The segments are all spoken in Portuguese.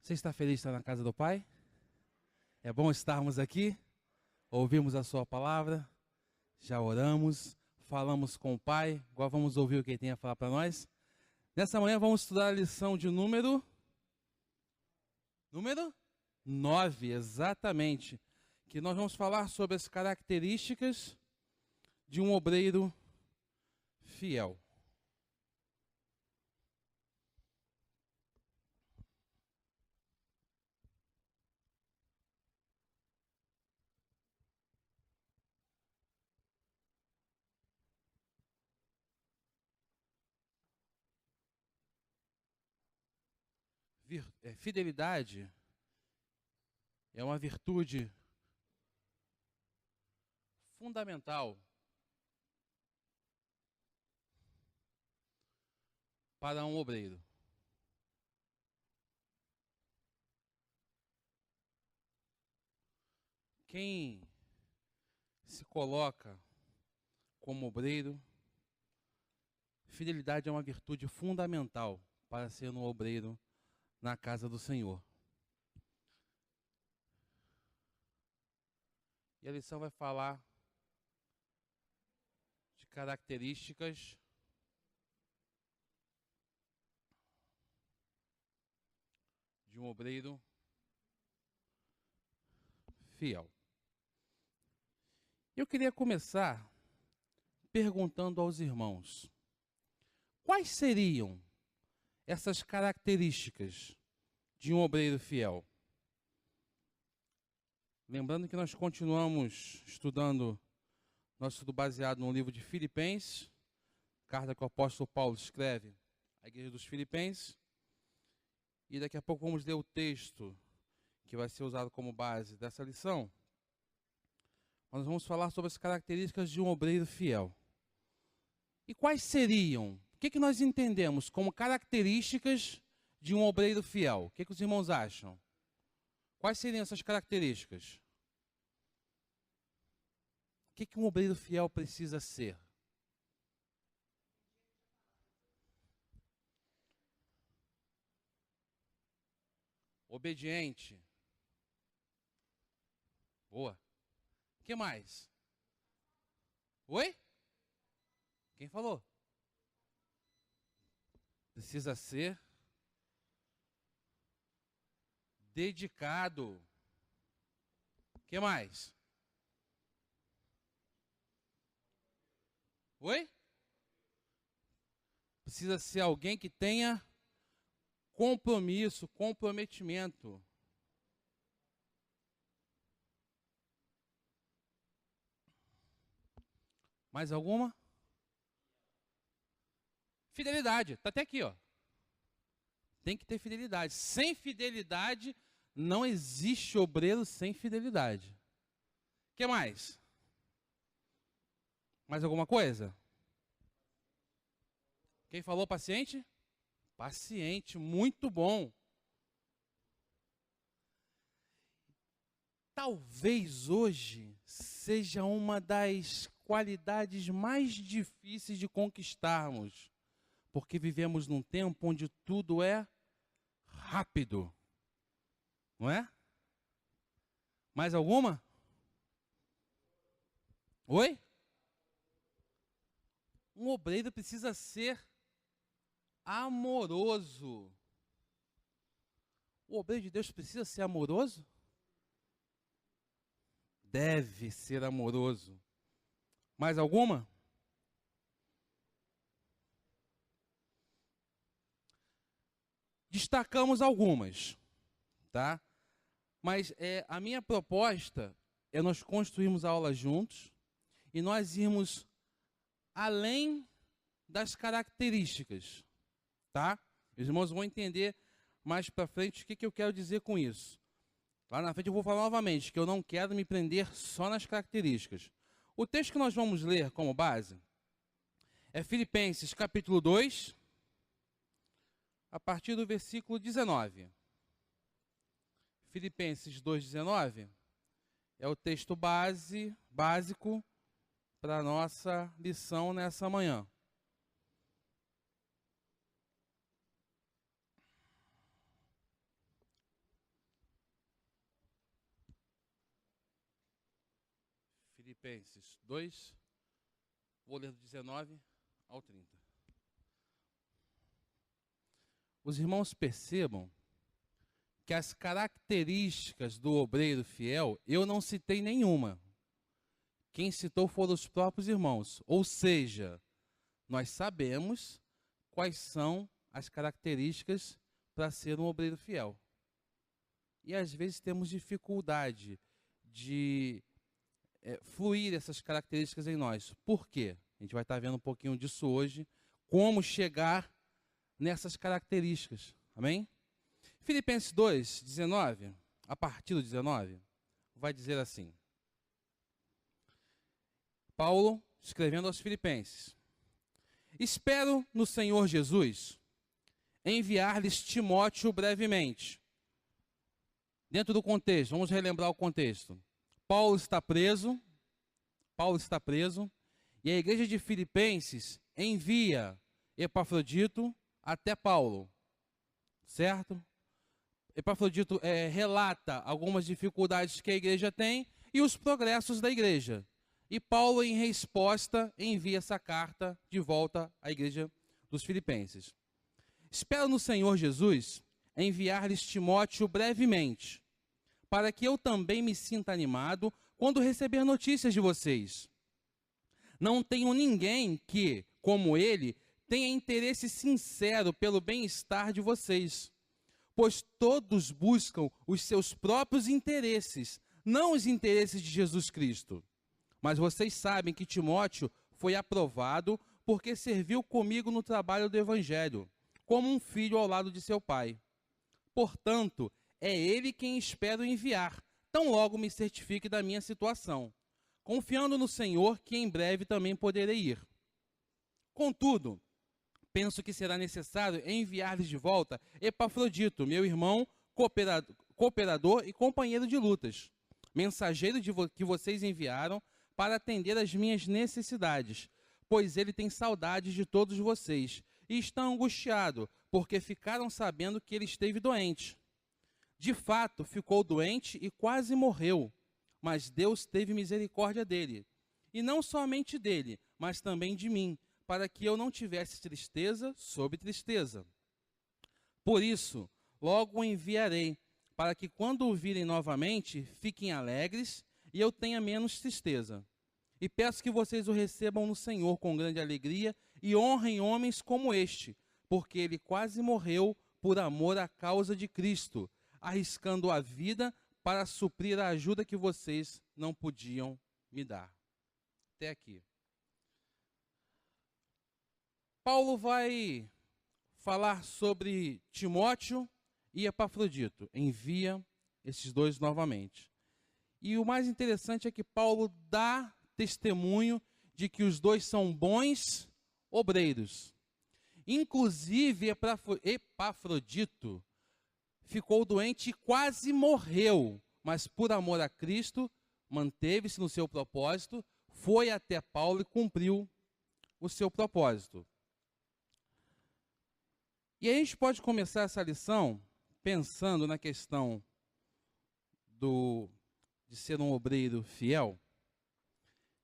Você está feliz de estar na casa do Pai? É bom estarmos aqui, ouvimos a sua palavra, já oramos, falamos com o Pai, agora vamos ouvir o que ele tem a falar para nós. Nessa manhã vamos estudar a lição de número 9, exatamente, que nós vamos falar sobre as características de um obreiro fiel. Fidelidade é uma virtude fundamental para um obreiro. Quem se coloca como obreiro, fidelidade é uma virtude fundamental para ser um obreiro na casa do Senhor. E a lição vai falar de características de um obreiro fiel. Eu queria começar perguntando aos irmãos: quais seriam essas características de um obreiro fiel? Lembrando que nós continuamos estudando, nosso estudo baseado no livro de Filipenses, carta que o apóstolo Paulo escreve à igreja dos Filipenses. E daqui a pouco vamos ler o texto que vai ser usado como base dessa lição. Nós vamos falar sobre as características de um obreiro fiel. E quais seriam? O que nós entendemos como características de um obreiro fiel? O que os irmãos acham? Quais seriam essas características? O que um obreiro fiel precisa ser? Obediente. Boa. O que mais? Oi? Quem falou? Precisa ser dedicado. O que mais? Oi? Precisa ser alguém que tenha compromisso, comprometimento. Mais alguma? Fidelidade. Está até aqui, ó. Tem que ter fidelidade. Sem fidelidade, não existe obreiro sem fidelidade. O que mais? Mais alguma coisa? Quem falou paciente? Paciente, muito bom. Talvez hoje seja uma das qualidades mais difíceis de conquistarmos, porque vivemos num tempo onde tudo é rápido, não é? Mais alguma? Oi? Um obreiro precisa ser amoroso. O obreiro de Deus precisa ser amoroso? Deve ser amoroso. Mais alguma? Destacamos algumas, tá? Mas a minha proposta é nós construirmos a aula juntos e nós irmos além das características, tá? Os irmãos vão entender mais para frente o que eu quero dizer com isso. Lá na frente eu vou falar novamente que eu não quero me prender só nas características. O texto que nós vamos ler como base é Filipenses capítulo 2, a partir do versículo 19. Filipenses 2,19 é o texto básico para a nossa lição nessa manhã. Filipenses 2, vou ler do 19 ao 30. Os irmãos percebam que as características do obreiro fiel, eu não citei nenhuma. Quem citou foram os próprios irmãos. Ou seja, nós sabemos quais são as características para ser um obreiro fiel. E às vezes temos dificuldade de fluir essas características em nós. Por quê? A gente vai estar vendo um pouquinho disso hoje, como chegar nessas características. Amém? Filipenses 2, 19, a partir do 19, vai dizer assim. Paulo, escrevendo aos Filipenses: espero no Senhor Jesus enviar-lhes Timóteo brevemente. Dentro do contexto, vamos relembrar o contexto. Paulo está preso, e a igreja de Filipenses envia Epafrodito até Paulo, certo? Epafrodito relata algumas dificuldades que a igreja tem e os progressos da igreja. E Paulo, em resposta, envia essa carta de volta à igreja dos Filipenses. Espero no Senhor Jesus enviar-lhes Timóteo brevemente, para que eu também me sinta animado quando receber notícias de vocês. Não tenho ninguém que, como ele, tenha interesse sincero pelo bem-estar de vocês, pois todos buscam os seus próprios interesses, não os interesses de Jesus Cristo. Mas vocês sabem que Timóteo foi aprovado porque serviu comigo no trabalho do Evangelho, como um filho ao lado de seu pai. Portanto, é ele quem espero enviar, tão logo me certifique da minha situação, confiando no Senhor que em breve também poderei ir. Contudo, penso que será necessário enviar-lhes de volta Epafrodito, meu irmão, cooperador e companheiro de lutas, mensageiro que vocês enviaram para atender às minhas necessidades, pois ele tem saudades de todos vocês e está angustiado, porque ficaram sabendo que ele esteve doente. De fato, ficou doente e quase morreu, mas Deus teve misericórdia dele. E não somente dele, mas também de mim, para que eu não tivesse tristeza sobre tristeza. Por isso, logo o enviarei, para que quando o virem novamente, fiquem alegres e eu tenha menos tristeza. E peço que vocês o recebam no Senhor com grande alegria e honrem homens como este, porque ele quase morreu por amor à causa de Cristo, arriscando a vida para suprir a ajuda que vocês não podiam me dar. Até aqui. Paulo vai falar sobre Timóteo e Epafrodito. Envia esses dois novamente. E o mais interessante é que Paulo dá testemunho de que os dois são bons obreiros. Inclusive, Epafrodito ficou doente e quase morreu, mas por amor a Cristo, manteve-se no seu propósito, foi até Paulo e cumpriu o seu propósito. E a gente pode começar essa lição pensando na questão de ser um obreiro fiel.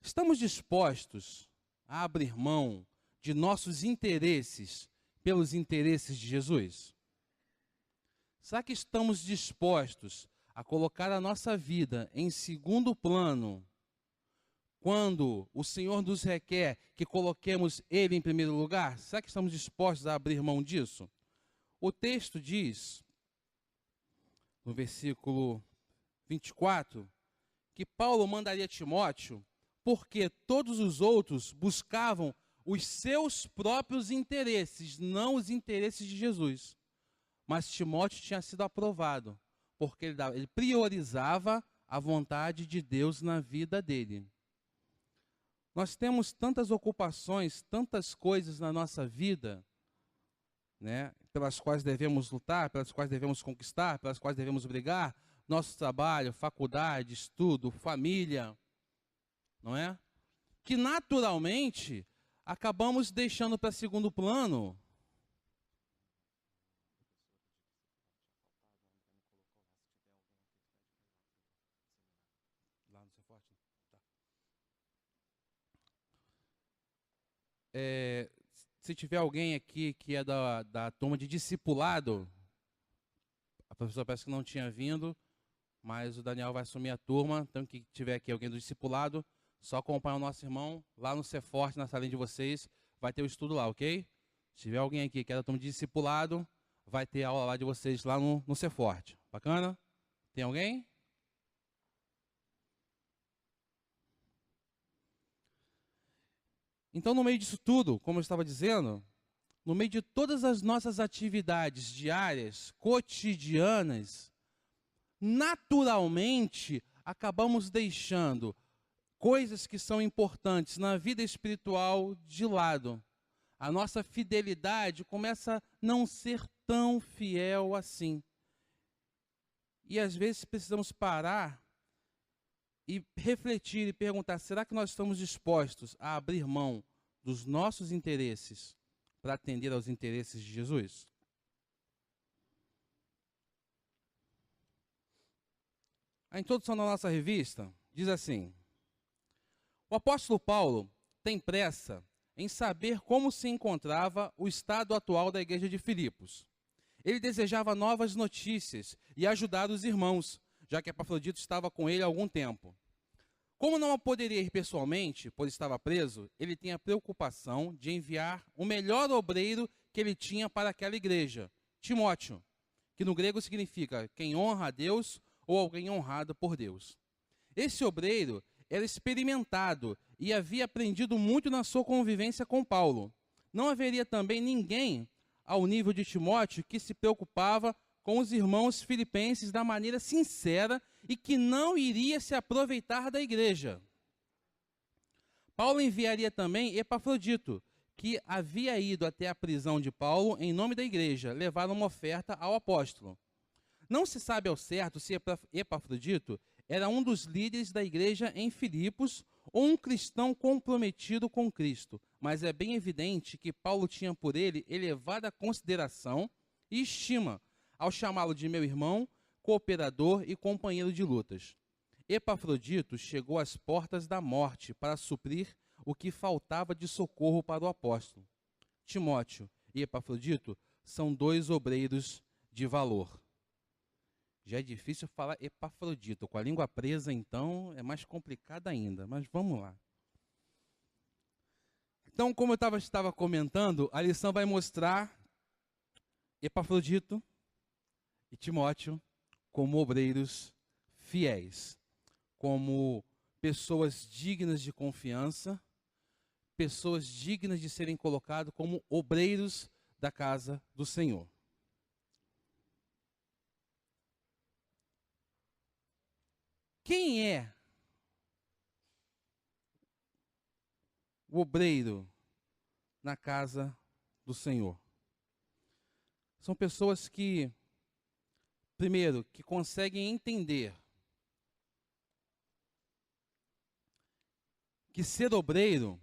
Estamos dispostos a abrir mão de nossos interesses pelos interesses de Jesus? Será que estamos dispostos a colocar a nossa vida em segundo plano quando o Senhor nos requer que coloquemos Ele em primeiro lugar? Será que estamos dispostos a abrir mão disso? O texto diz, no versículo 24, que Paulo mandaria Timóteo porque todos os outros buscavam os seus próprios interesses, não os interesses de Jesus. Mas Timóteo tinha sido aprovado, porque ele priorizava a vontade de Deus na vida dele. Nós temos tantas ocupações, tantas coisas na nossa vida, né, pelas quais devemos lutar, pelas quais devemos conquistar, pelas quais devemos brigar, nosso trabalho, faculdade, estudo, família, não é? Que naturalmente acabamos deixando para segundo plano lá no Ceforte? Tá. se tiver alguém aqui que é da turma de discipulado, a professora parece que não tinha vindo, mas o Daniel vai assumir a turma. Então, que tiver aqui alguém do discipulado, só acompanha o nosso irmão lá no Ceforte, na salinha de vocês, vai ter o estudo lá, ok? Se tiver alguém aqui que é da turma de discipulado, vai ter aula lá de vocês lá no Ceforte. Bacana? Tem alguém? Então, no meio disso tudo, como eu estava dizendo, no meio de todas as nossas atividades diárias, cotidianas, naturalmente, acabamos deixando coisas que são importantes na vida espiritual de lado. A nossa fidelidade começa a não ser tão fiel assim. E às vezes precisamos parar e refletir e perguntar: será que nós estamos dispostos a abrir mão dos nossos interesses para atender aos interesses de Jesus? A introdução da nossa revista diz assim: o apóstolo Paulo tem pressa em saber como se encontrava o estado atual da igreja de Filipos. Ele desejava novas notícias e ajudar os irmãos, já que Epafrodito estava com ele há algum tempo. Como não poderia ir pessoalmente, pois estava preso, ele tinha a preocupação de enviar o melhor obreiro que ele tinha para aquela igreja, Timóteo, que no grego significa quem honra a Deus ou alguém honrado por Deus. Esse obreiro era experimentado e havia aprendido muito na sua convivência com Paulo. Não haveria também ninguém ao nível de Timóteo que se preocupava com os irmãos filipenses da maneira sincera e que não iria se aproveitar da igreja. Paulo enviaria também Epafrodito, que havia ido até a prisão de Paulo em nome da igreja, levar uma oferta ao apóstolo. Não se sabe ao certo se Epafrodito era um dos líderes da igreja em Filipos ou um cristão comprometido com Cristo, mas é bem evidente que Paulo tinha por ele elevada consideração e estima, ao chamá-lo de meu irmão, cooperador e companheiro de lutas. Epafrodito chegou às portas da morte para suprir o que faltava de socorro para o apóstolo. Timóteo e Epafrodito são dois obreiros de valor. Já é difícil falar Epafrodito. Com a língua presa, então, é mais complicado ainda. Mas vamos lá. Então, como eu estava comentando, a lição vai mostrar Epafrodito e Timóteo como obreiros fiéis, como pessoas dignas de confiança, pessoas dignas de serem colocados como obreiros da casa do Senhor. Quem é o obreiro na casa do Senhor? São pessoas que, primeiro, que conseguem entender que ser obreiro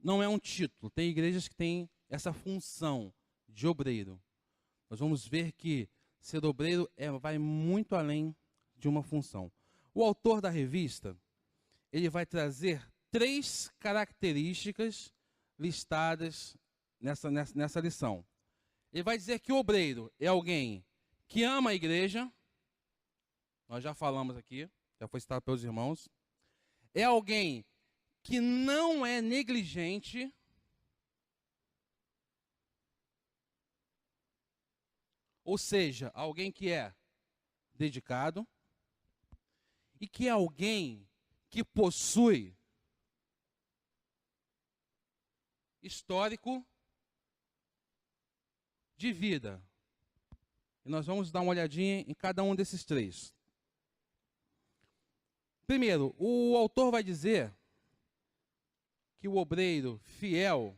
não é um título. Tem igrejas que têm essa função de obreiro. Nós vamos ver que ser obreiro vai muito além de uma função. O autor da revista, ele vai trazer 3 características listadas nessa lição. Ele vai dizer que o obreiro é alguém que ama a igreja, nós já falamos aqui, já foi citado pelos irmãos. É alguém que não é negligente, ou seja, alguém que é dedicado, e que é alguém que possui histórico de vida. E nós vamos dar uma olhadinha em cada um desses 3. Primeiro, o autor vai dizer que o obreiro fiel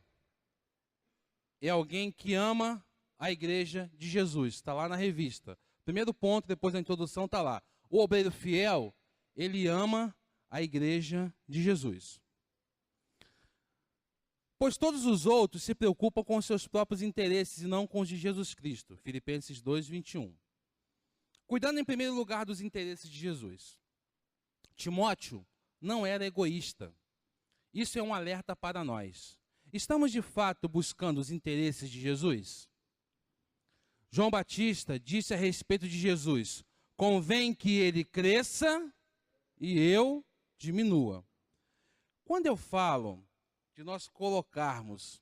é alguém que ama a igreja de Jesus. Está lá na revista. Primeiro ponto, depois da introdução, está lá. O obreiro fiel, ele ama a igreja de Jesus. Pois todos os outros se preocupam com os seus próprios interesses e não com os de Jesus Cristo. Filipenses 2, 21. Cuidando em primeiro lugar dos interesses de Jesus. Timóteo não era egoísta. Isso é um alerta para nós. Estamos de fato buscando os interesses de Jesus? João Batista disse a respeito de Jesus: convém que ele cresça e eu diminua. Quando eu falo de nós colocarmos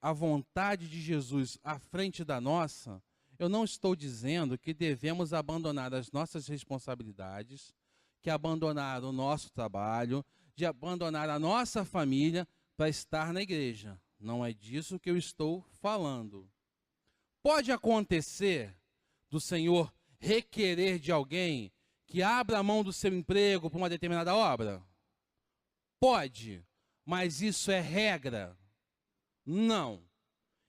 a vontade de Jesus à frente da nossa, eu não estou dizendo que devemos abandonar as nossas responsabilidades, que abandonar o nosso trabalho, de abandonar a nossa família para estar na igreja. Não é disso que eu estou falando. Pode acontecer do Senhor requerer de alguém que abra a mão do seu emprego para uma determinada obra? Pode, mas isso é regra? Não.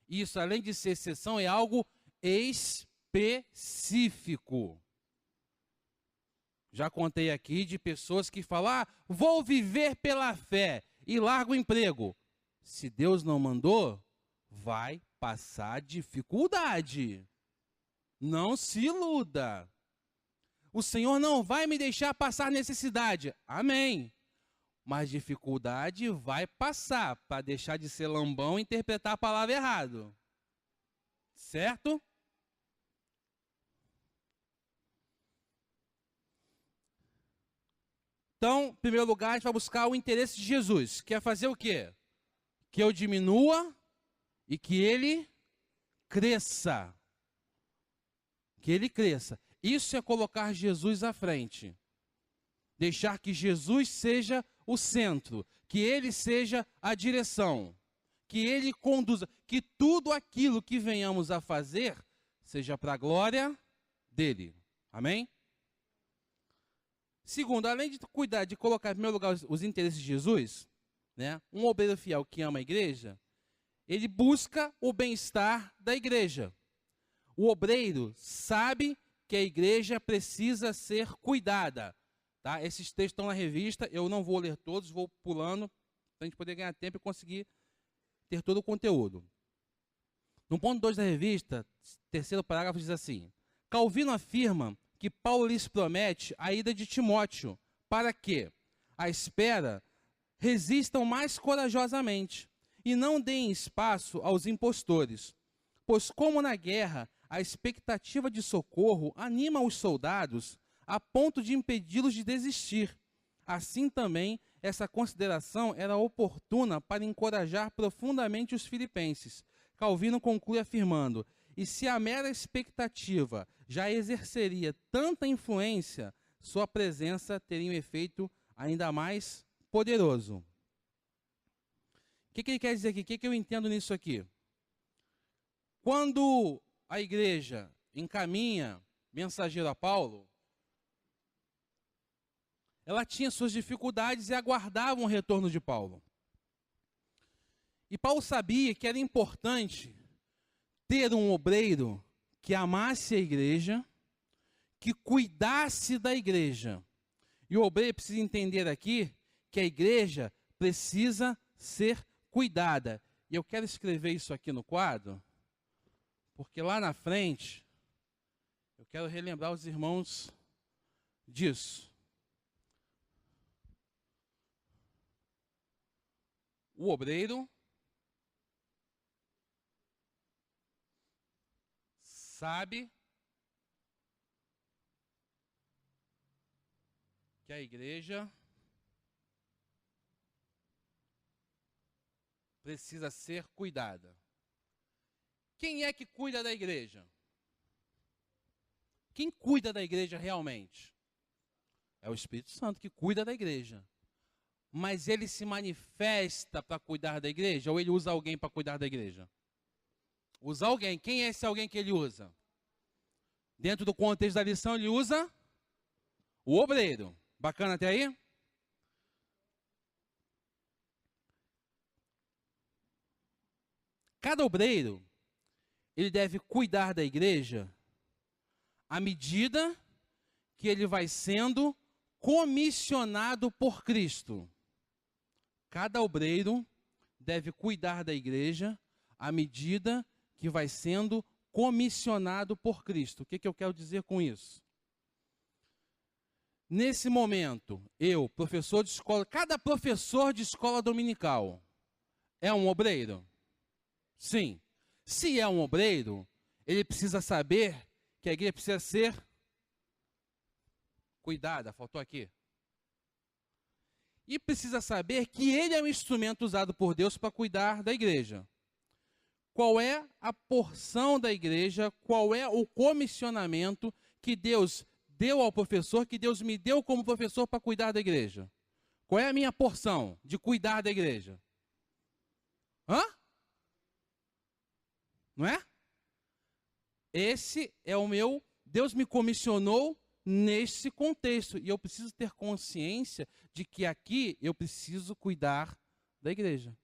Isso, além de ser exceção, é algo específico. Já contei aqui de pessoas que falam: vou viver pela fé, e larga o emprego. Se Deus não mandou, vai passar dificuldade. Não se iluda. O Senhor não vai me deixar passar necessidade. Amém. Mas dificuldade vai passar, para deixar de ser lambão e interpretar a palavra errado. Certo? Então, em primeiro lugar, a gente vai buscar o interesse de Jesus. Quer fazer o quê? Que eu diminua e que ele cresça. Que ele cresça. Isso é colocar Jesus à frente. Deixar que Jesus seja o centro. Que ele seja a direção. Que ele conduza. Que tudo aquilo que venhamos a fazer seja para a glória dele. Amém? Segundo, além de cuidar, de colocar em primeiro lugar os interesses de Jesus, né, um obreiro fiel que ama a igreja, ele busca o bem-estar da igreja. O obreiro sabe que a igreja precisa ser cuidada. Tá? Esses textos estão na revista, eu não vou ler todos, vou pulando, para a gente poder ganhar tempo e conseguir ter todo o conteúdo. No ponto 2 da revista, terceiro parágrafo, diz assim: Calvino afirma que Paulo lhes promete a ida de Timóteo, para que, à espera, resistam mais corajosamente e não deem espaço aos impostores. Pois como na guerra, a expectativa de socorro anima os soldados a ponto de impedi-los de desistir. Assim também, essa consideração era oportuna para encorajar profundamente os filipenses. Calvino conclui afirmando: e se a mera expectativa já exerceria tanta influência, sua presença teria um efeito ainda mais poderoso. O que ele quer dizer aqui? O que eu entendo nisso aqui? Quando a igreja encaminha mensageiro a Paulo, ela tinha suas dificuldades e aguardava o retorno de Paulo. E Paulo sabia que era importante ter um obreiro que amasse a igreja, que cuidasse da igreja. E o obreiro precisa entender aqui que a igreja precisa ser cuidada. E eu quero escrever isso aqui no quadro, porque lá na frente, eu quero relembrar os irmãos disso. O obreiro sabe que a igreja precisa ser cuidada. Quem é que cuida da igreja? Quem cuida da igreja realmente? É o Espírito Santo que cuida da igreja. Mas ele se manifesta para cuidar da igreja ou ele usa alguém para cuidar da igreja? Usa alguém. Quem é esse alguém que ele usa? Dentro do contexto da lição, ele usa o obreiro. Bacana até aí? Cada obreiro, ele deve cuidar da igreja à medida que ele vai sendo comissionado por Cristo. Cada obreiro deve cuidar da igreja à medida que vai sendo comissionado por Cristo. O que eu quero dizer com isso? Nesse momento, eu, professor de escola, cada professor de escola dominical, É um obreiro? Sim. Se é um obreiro, ele precisa saber que a igreja precisa ser cuidada, faltou aqui. E precisa saber que ele é um instrumento usado por Deus para cuidar da igreja. Qual é a porção da igreja, qual é o comissionamento que Deus deu ao professor, que Deus me deu como professor para cuidar da igreja? Qual é a minha porção de cuidar da igreja? Hã? Não é? Esse é o meu, Deus me comissionou nesse contexto. E eu preciso ter consciência de que aqui eu preciso cuidar da igreja.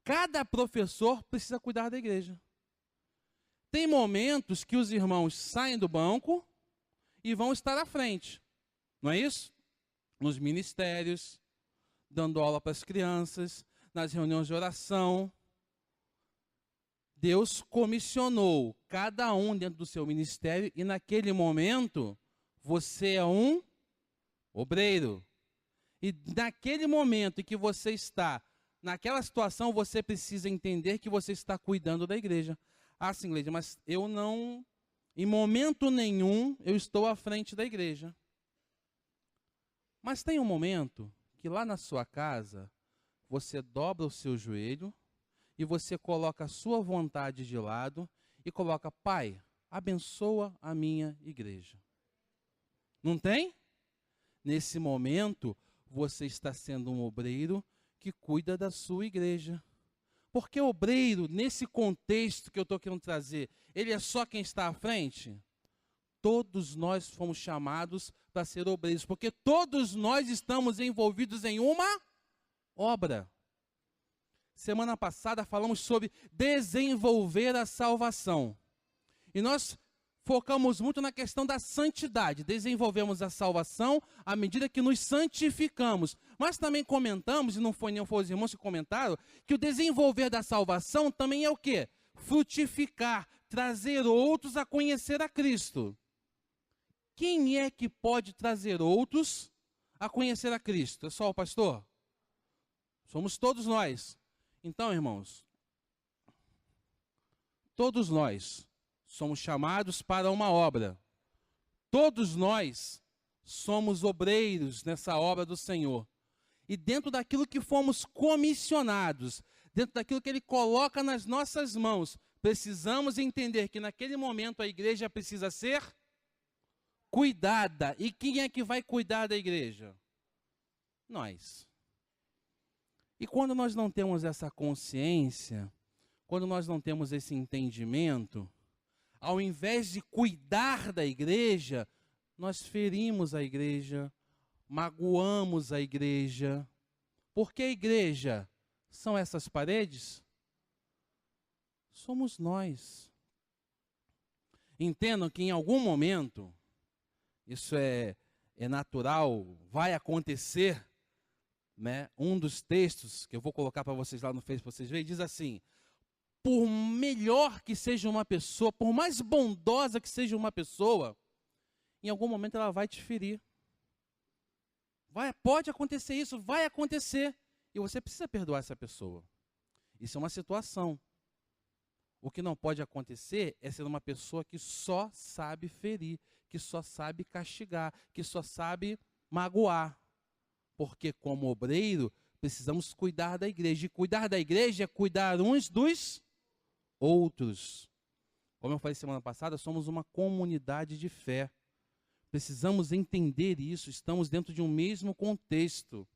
Cada professor precisa cuidar da igreja. Tem momentos que os irmãos saem do banco e vão estar à frente. Não é isso? Nos ministérios, dando aula para as crianças, nas reuniões de oração. Deus comissionou cada um dentro do seu ministério e naquele momento você é um obreiro. E naquele momento em que você está naquela situação, você precisa entender que você está cuidando da igreja. Ah, sim, igreja, mas eu não, em momento nenhum, eu estou à frente da igreja. Mas tem um momento que lá na sua casa, você dobra o seu joelho e você coloca a sua vontade de lado e coloca: Pai, abençoa a minha igreja. Não tem? Nesse momento, você está sendo um obreiro que cuida da sua igreja. Porque obreiro, nesse contexto que eu estou querendo trazer, ele é só quem está à frente? Todos nós fomos chamados para ser obreiros, porque todos nós estamos envolvidos em uma obra. Semana passada falamos sobre desenvolver a salvação. E nós focamos muito na questão da santidade. Desenvolvemos a salvação à medida que nos santificamos. Mas também comentamos, e não foi nem os irmãos que comentaram, que o desenvolver da salvação também é o quê? Frutificar, trazer outros a conhecer a Cristo. Quem é que pode trazer outros a conhecer a Cristo? É só o pastor? Somos todos nós. Então, irmãos, todos nós somos chamados para uma obra. Todos nós somos obreiros nessa obra do Senhor. E dentro daquilo que fomos comissionados, dentro daquilo que Ele coloca nas nossas mãos, precisamos entender que naquele momento a igreja precisa ser cuidada. E quem é que vai cuidar da igreja? Nós. E quando nós não temos essa consciência, quando nós não temos esse entendimento, ao invés de cuidar da igreja, nós ferimos a igreja, magoamos a igreja. Porque a igreja são essas paredes? Somos nós. Entendam que em algum momento, isso é natural, vai acontecer, né? Um dos textos que eu vou colocar para vocês lá no Facebook, para vocês verem, diz assim: por melhor que seja uma pessoa, por mais bondosa que seja uma pessoa, em algum momento ela vai te ferir. Pode acontecer isso, vai acontecer. E você precisa perdoar essa pessoa. Isso é uma situação. O que não pode acontecer é ser uma pessoa que só sabe ferir, que só sabe castigar, que só sabe magoar. Porque como obreiro, precisamos cuidar da igreja. E cuidar da igreja é cuidar uns dos outros. Como eu falei semana passada, somos uma comunidade de fé. Precisamos entender isso, estamos dentro de um mesmo contexto.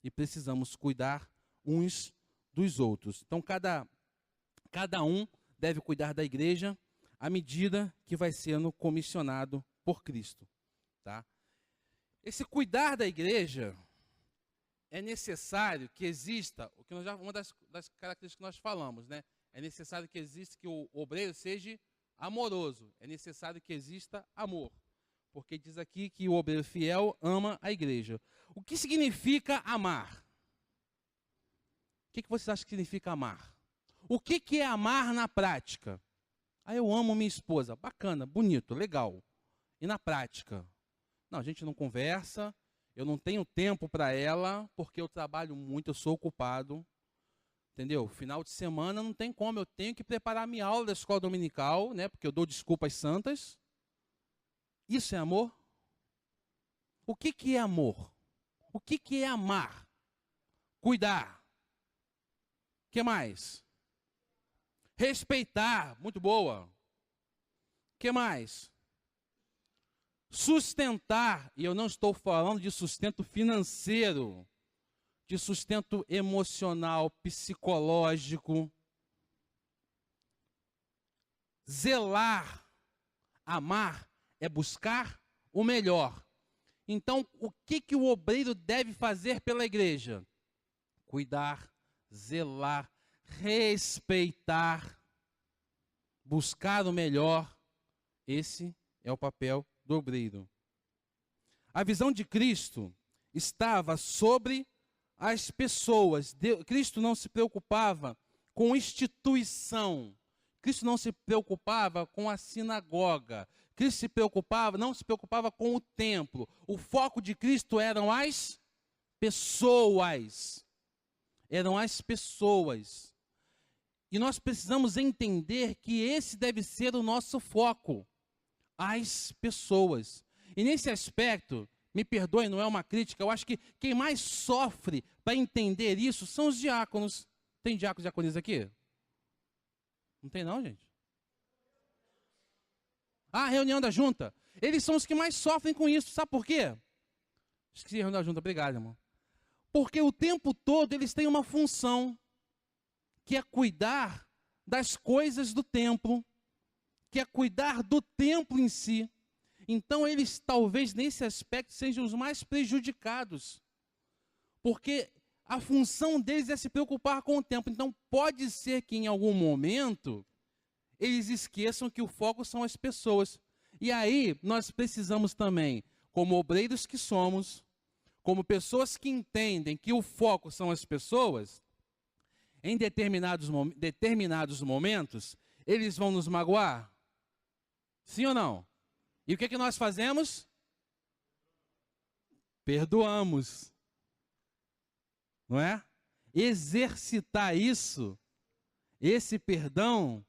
E precisamos cuidar uns dos outros. Então, cada um deve cuidar da igreja à medida que vai sendo comissionado por Cristo. Tá? Esse cuidar da igreja é necessário que exista, uma das características que nós falamos, né? É necessário que exista, que o obreiro seja amoroso. É necessário que exista amor. Porque diz aqui que o obreiro fiel ama a igreja. O que significa amar? O que vocês acham que significa amar? O que é amar na prática? Ah, eu amo minha esposa. Bacana, bonito, legal. E na prática? Não, a gente não conversa, eu não tenho tempo para ela, porque eu trabalho muito, eu sou ocupado. Entendeu? Final de semana não tem como, eu tenho que preparar minha aula da escola dominical, né? Porque eu dou desculpas santas. Isso é amor? O que que é amor? O que que é amar? Cuidar. O que mais? Respeitar, muito boa. O que mais? Sustentar, e eu não estou falando de sustento financeiro, de sustento emocional, psicológico. Zelar, amar, é buscar o melhor. Então, o que que o obreiro deve fazer pela igreja? Cuidar, zelar, respeitar, buscar o melhor. Esse é o papel do obreiro. A visão de Cristo estava sobre as pessoas. Cristo não se preocupava com instituição. Cristo não se preocupava com a sinagoga. Cristo não se preocupava com o templo. O foco de Cristo eram as pessoas. Eram as pessoas. E nós precisamos entender que esse deve ser o nosso foco. As pessoas. E nesse aspecto, me perdoe, não é uma crítica, eu acho que quem mais sofre para entender isso são os diáconos. Tem diáconos e diaconisas aqui? Não tem não, gente? Ah, reunião da junta. Eles são os que mais sofrem com isso. Sabe por quê? Esqueci a reunião da junta, obrigado, irmão. Porque o tempo todo eles têm uma função, que é cuidar das coisas do templo, que é cuidar do templo em si. Então eles talvez nesse aspecto sejam os mais prejudicados. Porque a função deles é se preocupar com o templo. Então pode ser que em algum momento eles esqueçam que o foco são as pessoas. E aí nós precisamos também, como obreiros que somos, como pessoas que entendem que o foco são as pessoas, em determinados momentos, eles vão nos magoar? Sim ou não? E o que nós fazemos? Perdoamos. Não é? Exercitar isso, esse perdão,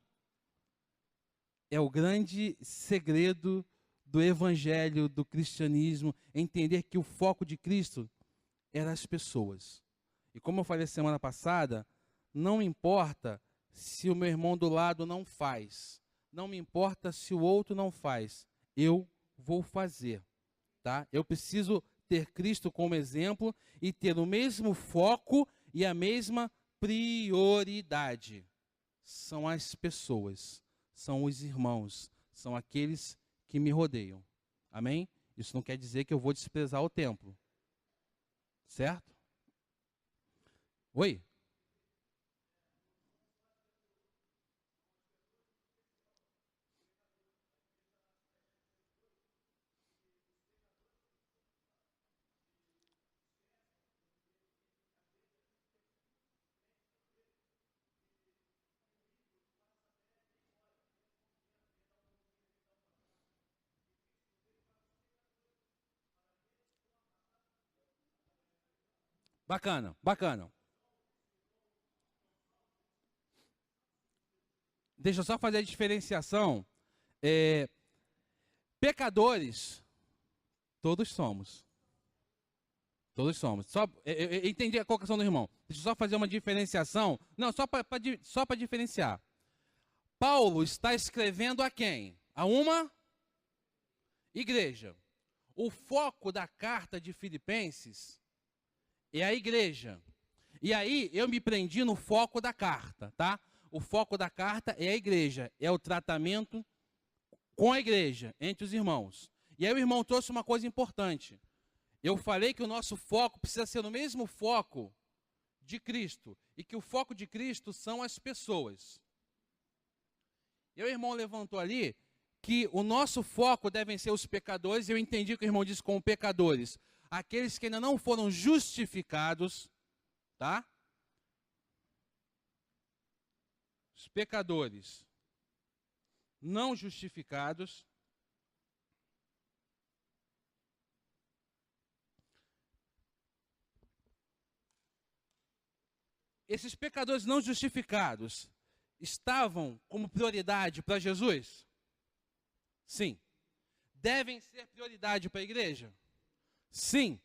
é o grande segredo do evangelho, do cristianismo, entender que o foco de Cristo era as pessoas. E como eu falei semana passada, não importa se o meu irmão do lado não faz, não me importa se o outro não faz, eu vou fazer, tá? Eu preciso ter Cristo como exemplo e ter o mesmo foco e a mesma prioridade. São as pessoas, são os irmãos, são aqueles que me rodeiam. Amém? Isso não quer dizer que eu vou desprezar o templo. Certo? Oi? Bacana, bacana. Deixa eu só fazer a diferenciação. Pecadores, todos somos. Todos somos. Eu entendi a colocação do irmão. Deixa eu só fazer uma diferenciação. Não, só para diferenciar. Paulo está escrevendo a quem? A uma igreja. O foco da carta de Filipenses é a igreja. E aí eu me prendi no foco da carta, tá? O foco da carta é a igreja, é o tratamento com a igreja, entre os irmãos. E aí o irmão trouxe uma coisa importante. Eu falei que o nosso foco precisa ser no mesmo foco de Cristo, e que o foco de Cristo são as pessoas. E o irmão levantou ali que o nosso foco devem ser os pecadores, e eu entendi que o irmão disse como pecadores, aqueles que ainda não foram justificados, tá? Os pecadores não justificados. esses pecadores não justificados estavam como prioridade para Jesus? Sim. Devem ser prioridade para a igreja? Sim.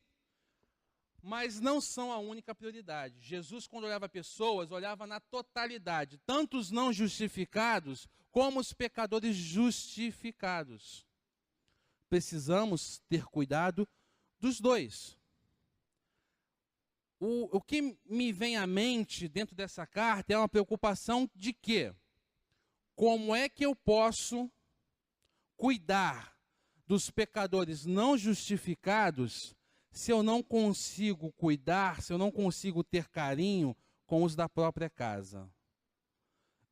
Mas não são a única prioridade. Jesus, quando olhava pessoas, olhava na totalidade, tanto os não justificados, como os pecadores justificados. Precisamos ter cuidado dos dois. O que me vem à mente dentro dessa carta é uma preocupação de quê? Como é que eu posso cuidar dos pecadores não justificados se eu não consigo cuidar, se eu não consigo ter carinho com os da própria casa?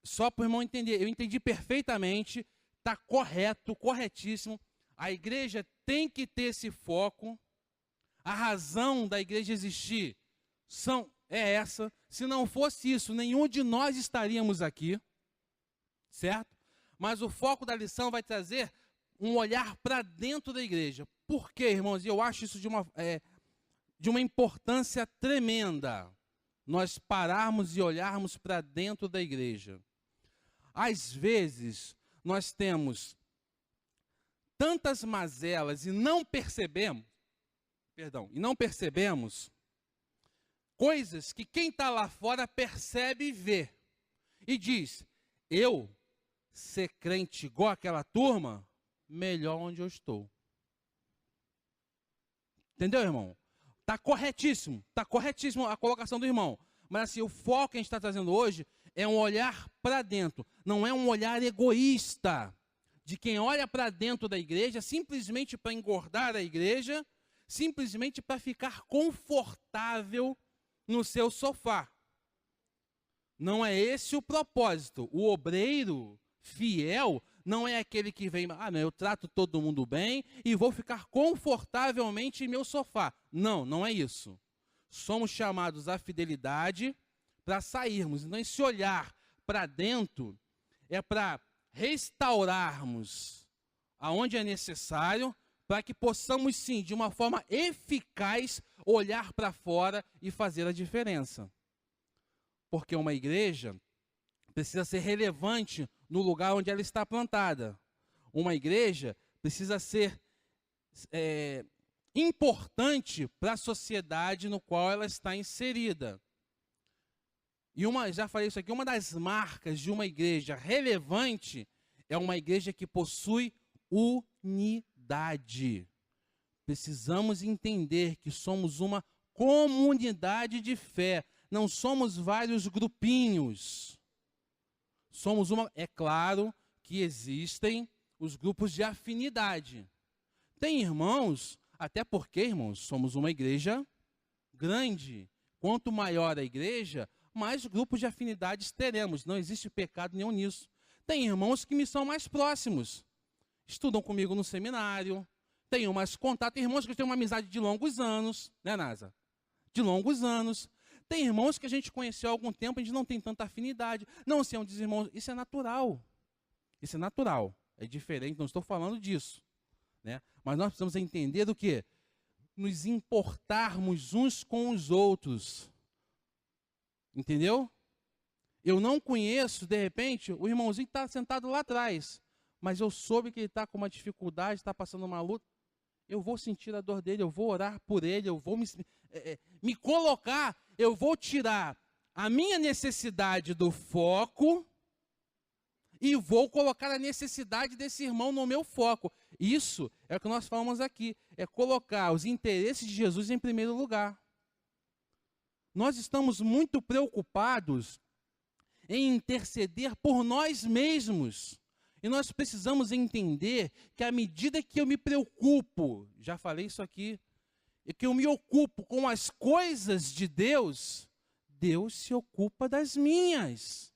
Só para o irmão entender, eu entendi perfeitamente, está correto, corretíssimo. A igreja tem que ter esse foco. A razão da igreja existir é essa. Se não fosse isso, nenhum de nós estaríamos aqui, certo? Mas o foco da lição vai trazer um olhar para dentro da igreja. Por quê, irmãos? E eu acho isso de uma importância tremenda, nós pararmos e olharmos para dentro da igreja. Às vezes, nós temos tantas mazelas e não percebemos coisas que quem está lá fora percebe e vê. E diz, eu ser crente igual aquela turma, melhor onde eu estou. Entendeu, irmão? Está corretíssimo a colocação do irmão. Mas assim, o foco que a gente está trazendo hoje é um olhar para dentro. Não é um olhar egoísta de quem olha para dentro da igreja simplesmente para engordar a igreja, simplesmente para ficar confortável no seu sofá. Não é esse o propósito. O obreiro fiel não é aquele que vem, não, eu trato todo mundo bem e vou ficar confortavelmente em meu sofá. Não, não é isso. Somos chamados à fidelidade para sairmos. Então, esse olhar para dentro é para restaurarmos aonde é necessário, para que possamos, sim, de uma forma eficaz, olhar para fora e fazer a diferença. Porque uma igreja precisa ser relevante no lugar onde ela está plantada. Uma igreja precisa ser importante para a sociedade no qual ela está inserida. E já falei isso aqui, uma das marcas de uma igreja relevante é uma igreja que possui unidade. Precisamos entender que somos uma comunidade de fé, não somos vários grupinhos. É claro que existem os grupos de afinidade. Tem irmãos, até porque, irmãos, somos uma igreja grande. Quanto maior a igreja, mais grupos de afinidades teremos. Não existe pecado nenhum nisso. Tem irmãos que me são mais próximos. Estudam comigo no seminário. Tenho mais contato. Tem irmãos que têm uma amizade de longos anos, né, Nasa? De longos anos. Tem irmãos que a gente conheceu há algum tempo, a gente não tem tanta afinidade. Não sei onde os irmãos... Isso é natural. Isso é natural. É diferente, não estou falando disso. Né? Mas nós precisamos entender do quê? Nos importarmos uns com os outros. Entendeu? Eu não conheço, de repente, o irmãozinho que está sentado lá atrás. Mas eu soube que ele está com uma dificuldade, está passando uma luta. Eu vou sentir a dor dele, eu vou orar por ele, eu vou me colocar, eu vou tirar a minha necessidade do foco e vou colocar a necessidade desse irmão no meu foco. Isso é o que nós falamos aqui, é colocar os interesses de Jesus em primeiro lugar. Nós estamos muito preocupados em interceder por nós mesmos. E nós precisamos entender que à medida que eu me preocupo, já falei isso aqui, e que eu me ocupo com as coisas de Deus, Deus se ocupa das minhas.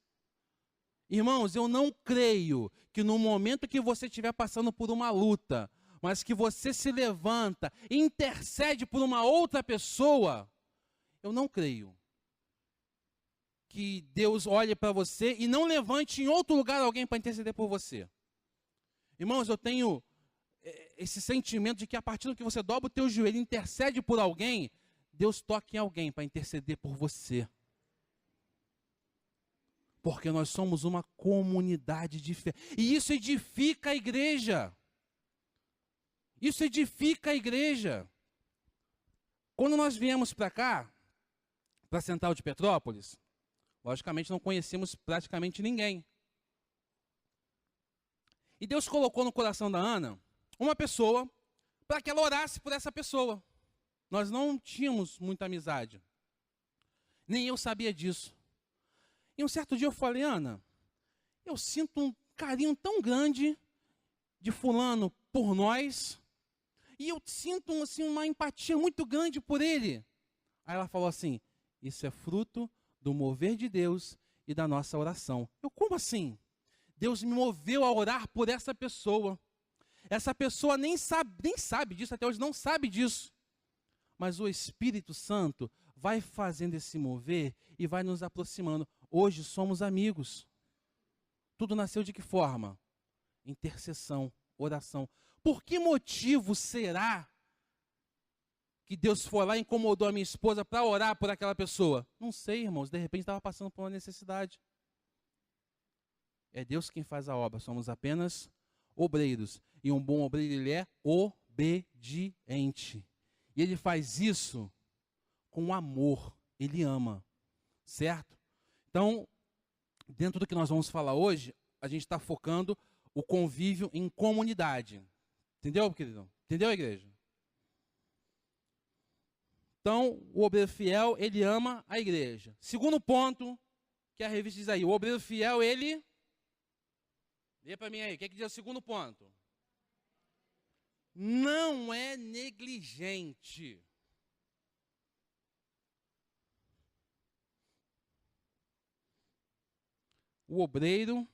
Irmãos, eu não creio que no momento que você estiver passando por uma luta, mas que você se levanta e intercede por uma outra pessoa, eu não creio que Deus olhe para você e não levante em outro lugar alguém para interceder por você. Irmãos, eu tenho esse sentimento de que a partir do que você dobra o teu joelho e intercede por alguém, Deus toca em alguém para interceder por você. Porque nós somos uma comunidade de fé. E isso edifica a igreja. Isso edifica a igreja. Quando nós viemos para cá, para a Central de Petrópolis, logicamente não conhecíamos praticamente ninguém. E Deus colocou no coração da Ana uma pessoa para que ela orasse por essa pessoa. Nós não tínhamos muita amizade. Nem eu sabia disso. E um certo dia eu falei, Ana, eu sinto um carinho tão grande de fulano por nós, e eu sinto assim, uma empatia muito grande por ele. Aí ela falou assim, isso é fruto do mover de Deus e da nossa oração. Eu, como assim? Deus me moveu a orar por essa pessoa. Essa pessoa nem sabe disso, até hoje não sabe disso. Mas o Espírito Santo vai fazendo esse mover e vai nos aproximando. Hoje somos amigos. Tudo nasceu de que forma? Intercessão, oração. Por que motivo será que Deus foi lá e incomodou a minha esposa para orar por aquela pessoa? Não sei, irmãos, de repente estava passando por uma necessidade. É Deus quem faz a obra, somos apenas obreiros. E um bom obreiro, ele é obediente. E ele faz isso com amor, ele ama, certo? Então, dentro do que nós vamos falar hoje, a gente está focando o convívio em comunidade. Entendeu, querido? Entendeu, igreja? Então, o obreiro fiel, ele ama a igreja. Segundo ponto, que a revista diz aí, o obreiro fiel, ele... Lê para mim aí, o que diz o segundo ponto? Não é negligente. O obreiro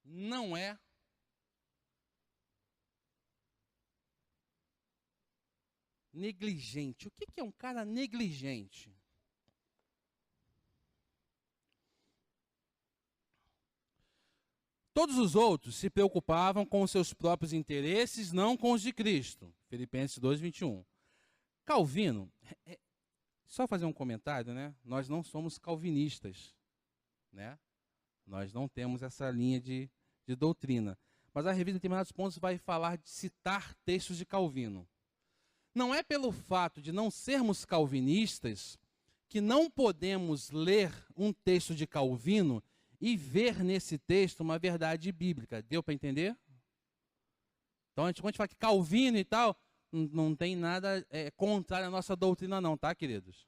não é negligente. O que é um cara negligente? Todos os outros se preocupavam com os seus próprios interesses, não com os de Cristo. Filipenses 2:21. Calvino, só fazer um comentário, né? Nós não somos calvinistas, né? Nós não temos essa linha de doutrina. Mas a revista, em determinados pontos, vai falar de citar textos de Calvino. Não é pelo fato de não sermos calvinistas que não podemos ler um texto de Calvino e ver nesse texto uma verdade bíblica. Deu para entender? Então, quando a gente fala que Calvino e tal, não tem nada contrário à nossa doutrina não, tá, queridos?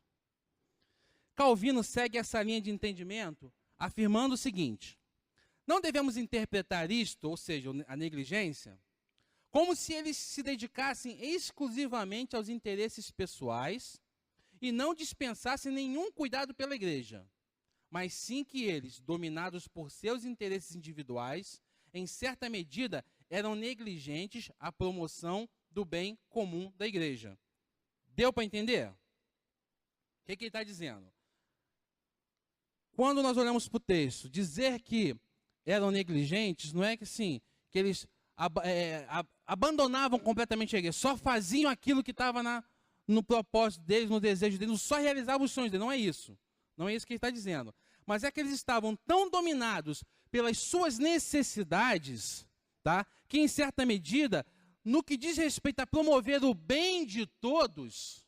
Calvino segue essa linha de entendimento afirmando o seguinte: não devemos interpretar isto, ou seja, a negligência, como se eles se dedicassem exclusivamente aos interesses pessoais e não dispensassem nenhum cuidado pela igreja, mas sim que eles, dominados por seus interesses individuais, em certa medida, eram negligentes à promoção do bem comum da igreja. Deu para entender? O que ele está dizendo? Quando nós olhamos para o texto, dizer que eram negligentes, não é que sim, que eles abandonavam completamente a igreja, só faziam aquilo que estava no propósito deles, no desejo deles, só realizavam os sonhos deles. Não é isso. Não é isso que ele está dizendo. Mas é que eles estavam tão dominados pelas suas necessidades, tá, que em certa medida, no que diz respeito a promover o bem de todos,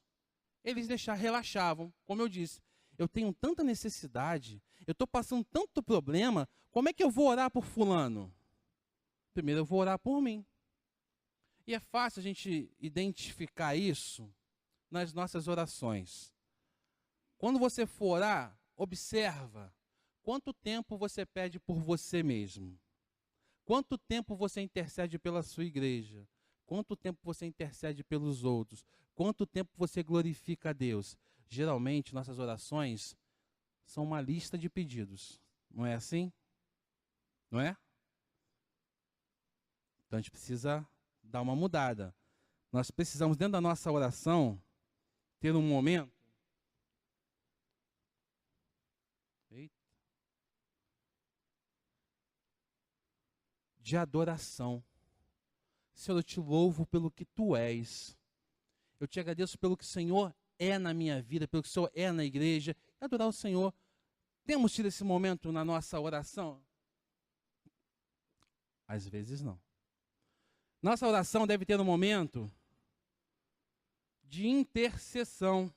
eles relaxavam, como eu disse. Eu tenho tanta necessidade, eu estou passando tanto problema, como é que eu vou orar por fulano? Primeiro eu vou orar por mim. E é fácil a gente identificar isso nas nossas orações. Quando você for orar, observa quanto tempo você pede por você mesmo. Quanto tempo você intercede pela sua igreja. Quanto tempo você intercede pelos outros. Quanto tempo você glorifica a Deus. Geralmente, nossas orações são uma lista de pedidos. Não é assim? Não é? Então, a gente precisa dar uma mudada. Nós precisamos, dentro da nossa oração, ter um momento de adoração. Senhor, eu te louvo pelo que Tu és. Eu te agradeço pelo que o Senhor é na minha vida, pelo que o Senhor é na igreja, e adorar o Senhor. Temos tido esse momento na nossa oração? Às vezes não. Nossa oração deve ter um momento de intercessão.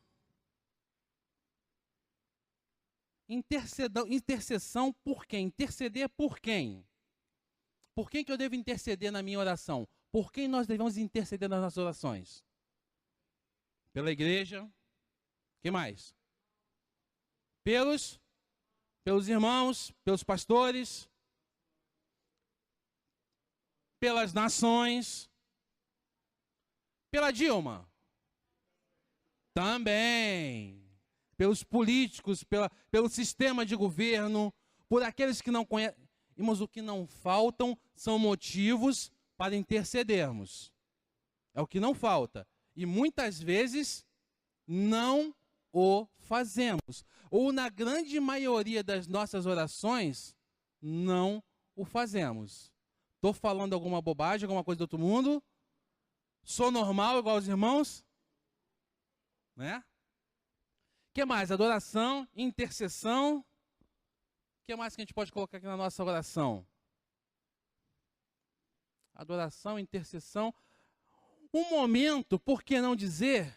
Intercessão por quem? Interceder por quem? Por quem que eu devo interceder na minha oração? Por quem nós devemos interceder nas nossas orações? Pela igreja. Que mais? Pelos irmãos, pelos pastores, pelas nações, pela Dilma. Também. Pelos políticos, pelo sistema de governo, por aqueles que não conhecem. Irmãos, o que não faltam são motivos para intercedermos. É o que não falta. E muitas vezes não o fazemos. Ou na grande maioria das nossas orações, não o fazemos. Estou falando alguma bobagem, alguma coisa do outro mundo? Sou normal igual os irmãos? Né? O que mais? Adoração, intercessão. O que mais que a gente pode colocar aqui na nossa oração? Adoração, intercessão. Um momento, por que não dizer,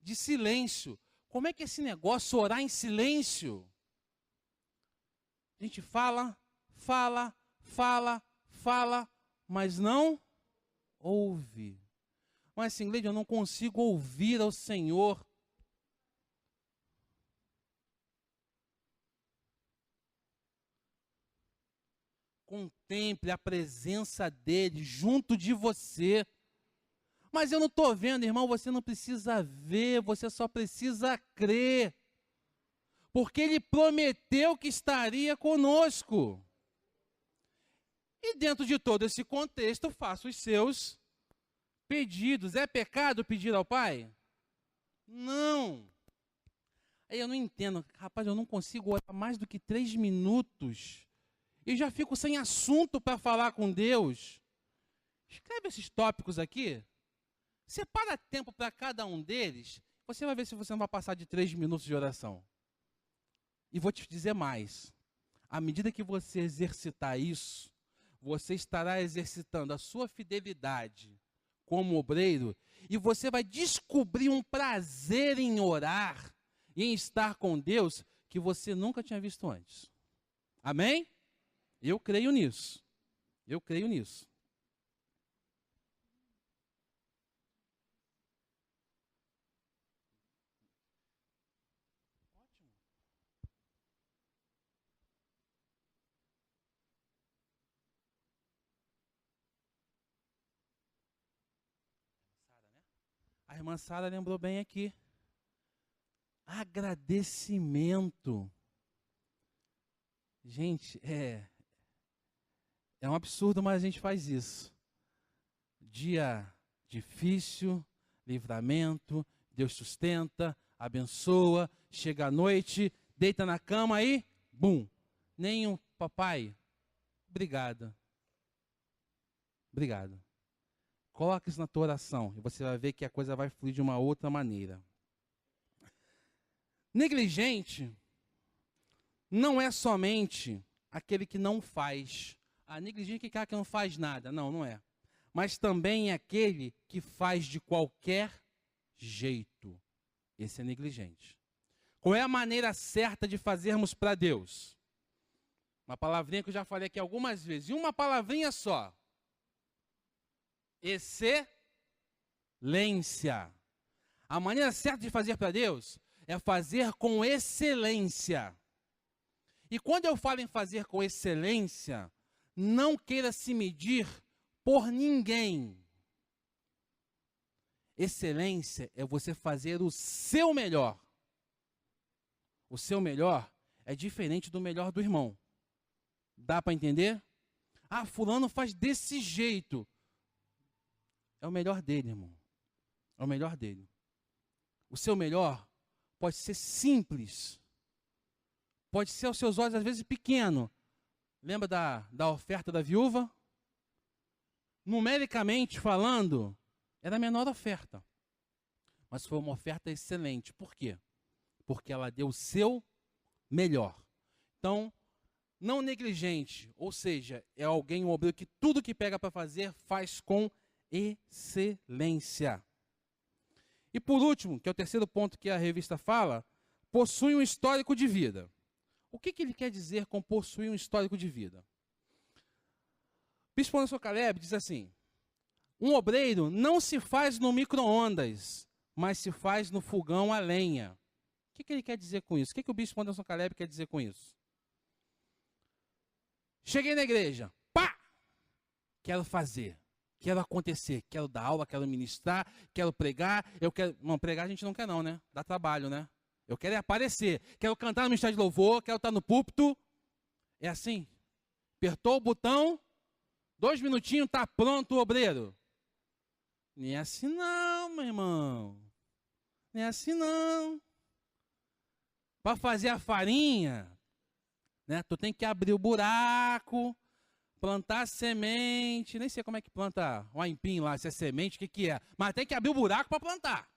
de silêncio. Como é que é esse negócio, orar em silêncio? A gente fala, mas não ouve. Mas assim, Gleide, eu não consigo ouvir ao Senhor. Contemple a presença dele junto de você. Mas eu não estou vendo, irmão, você não precisa ver, você só precisa crer. Porque ele prometeu que estaria conosco. E dentro de todo esse contexto, faça os seus pedidos. É pecado pedir ao Pai? Não. Aí eu não entendo. Rapaz, eu não consigo orar mais do que 3 minutos. E já fico sem assunto para falar com Deus. Escreve esses tópicos aqui. Separa tempo para cada um deles. Você vai ver se você não vai passar de 3 minutos de oração. E vou te dizer mais. À medida que você exercitar isso, você estará exercitando a sua fidelidade como obreiro, e você vai descobrir um prazer em orar e em estar com Deus que você nunca tinha visto antes. Amém? Eu creio nisso. Eu creio nisso. A irmã Sara lembrou bem aqui. Agradecimento. Gente, é um absurdo, mas a gente faz isso. Dia difícil, livramento, Deus sustenta, abençoa, chega à noite, deita na cama e, bum, nenhum, papai, obrigado. Obrigado. Coloque isso na tua oração e você vai ver que a coisa vai fluir de uma outra maneira. Negligente não é somente aquele que não faz. A negligente é aquele que não faz nada. Não, não é. Mas também é aquele que faz de qualquer jeito. Esse é negligente. Qual é a maneira certa de fazermos para Deus? Uma palavrinha que eu já falei aqui algumas vezes. E uma palavrinha só. Excelência. A maneira certa de fazer para Deus é fazer com excelência. E quando eu falo em fazer com excelência, não queira se medir por ninguém. Excelência é você fazer o seu melhor. O seu melhor é diferente do melhor do irmão. Dá para entender? Ah, fulano faz desse jeito. É o melhor dele, irmão. É o melhor dele. O seu melhor pode ser simples. Pode ser aos seus olhos, às vezes, pequeno. Lembra da oferta da viúva? numericamente falando, era a menor oferta. Mas foi uma oferta excelente. Por quê? Porque ela deu o seu melhor. Então, não negligente, ou seja, é alguém, um obreiro que tudo que pega para fazer, faz com excelência. E por último, que é o terceiro ponto que a revista fala, possui um histórico de vida. O que ele quer dizer com possuir um histórico de vida? O bispo Anderson Caleb diz assim: um obreiro não se faz no micro-ondas, mas se faz no fogão a lenha. O que ele quer dizer com isso? O que o bispo Anderson Caleb quer dizer com isso? Cheguei na igreja, pá! Quero fazer, quero acontecer, quero dar aula, quero ministrar, quero pregar, eu quero... Não, pregar a gente não quer não, né? Dá trabalho, né? Eu quero é aparecer, quero cantar no ministério de louvor, quero estar no púlpito. É assim? Apertou o botão, 2 minutinhos, tá pronto o obreiro. Nem é assim não, meu irmão. Nem é assim não. Para fazer a farinha, né, tu tem que abrir o buraco, plantar semente, nem sei como é que planta o aipim lá, se é semente, o que é. Mas tem que abrir o buraco para plantar.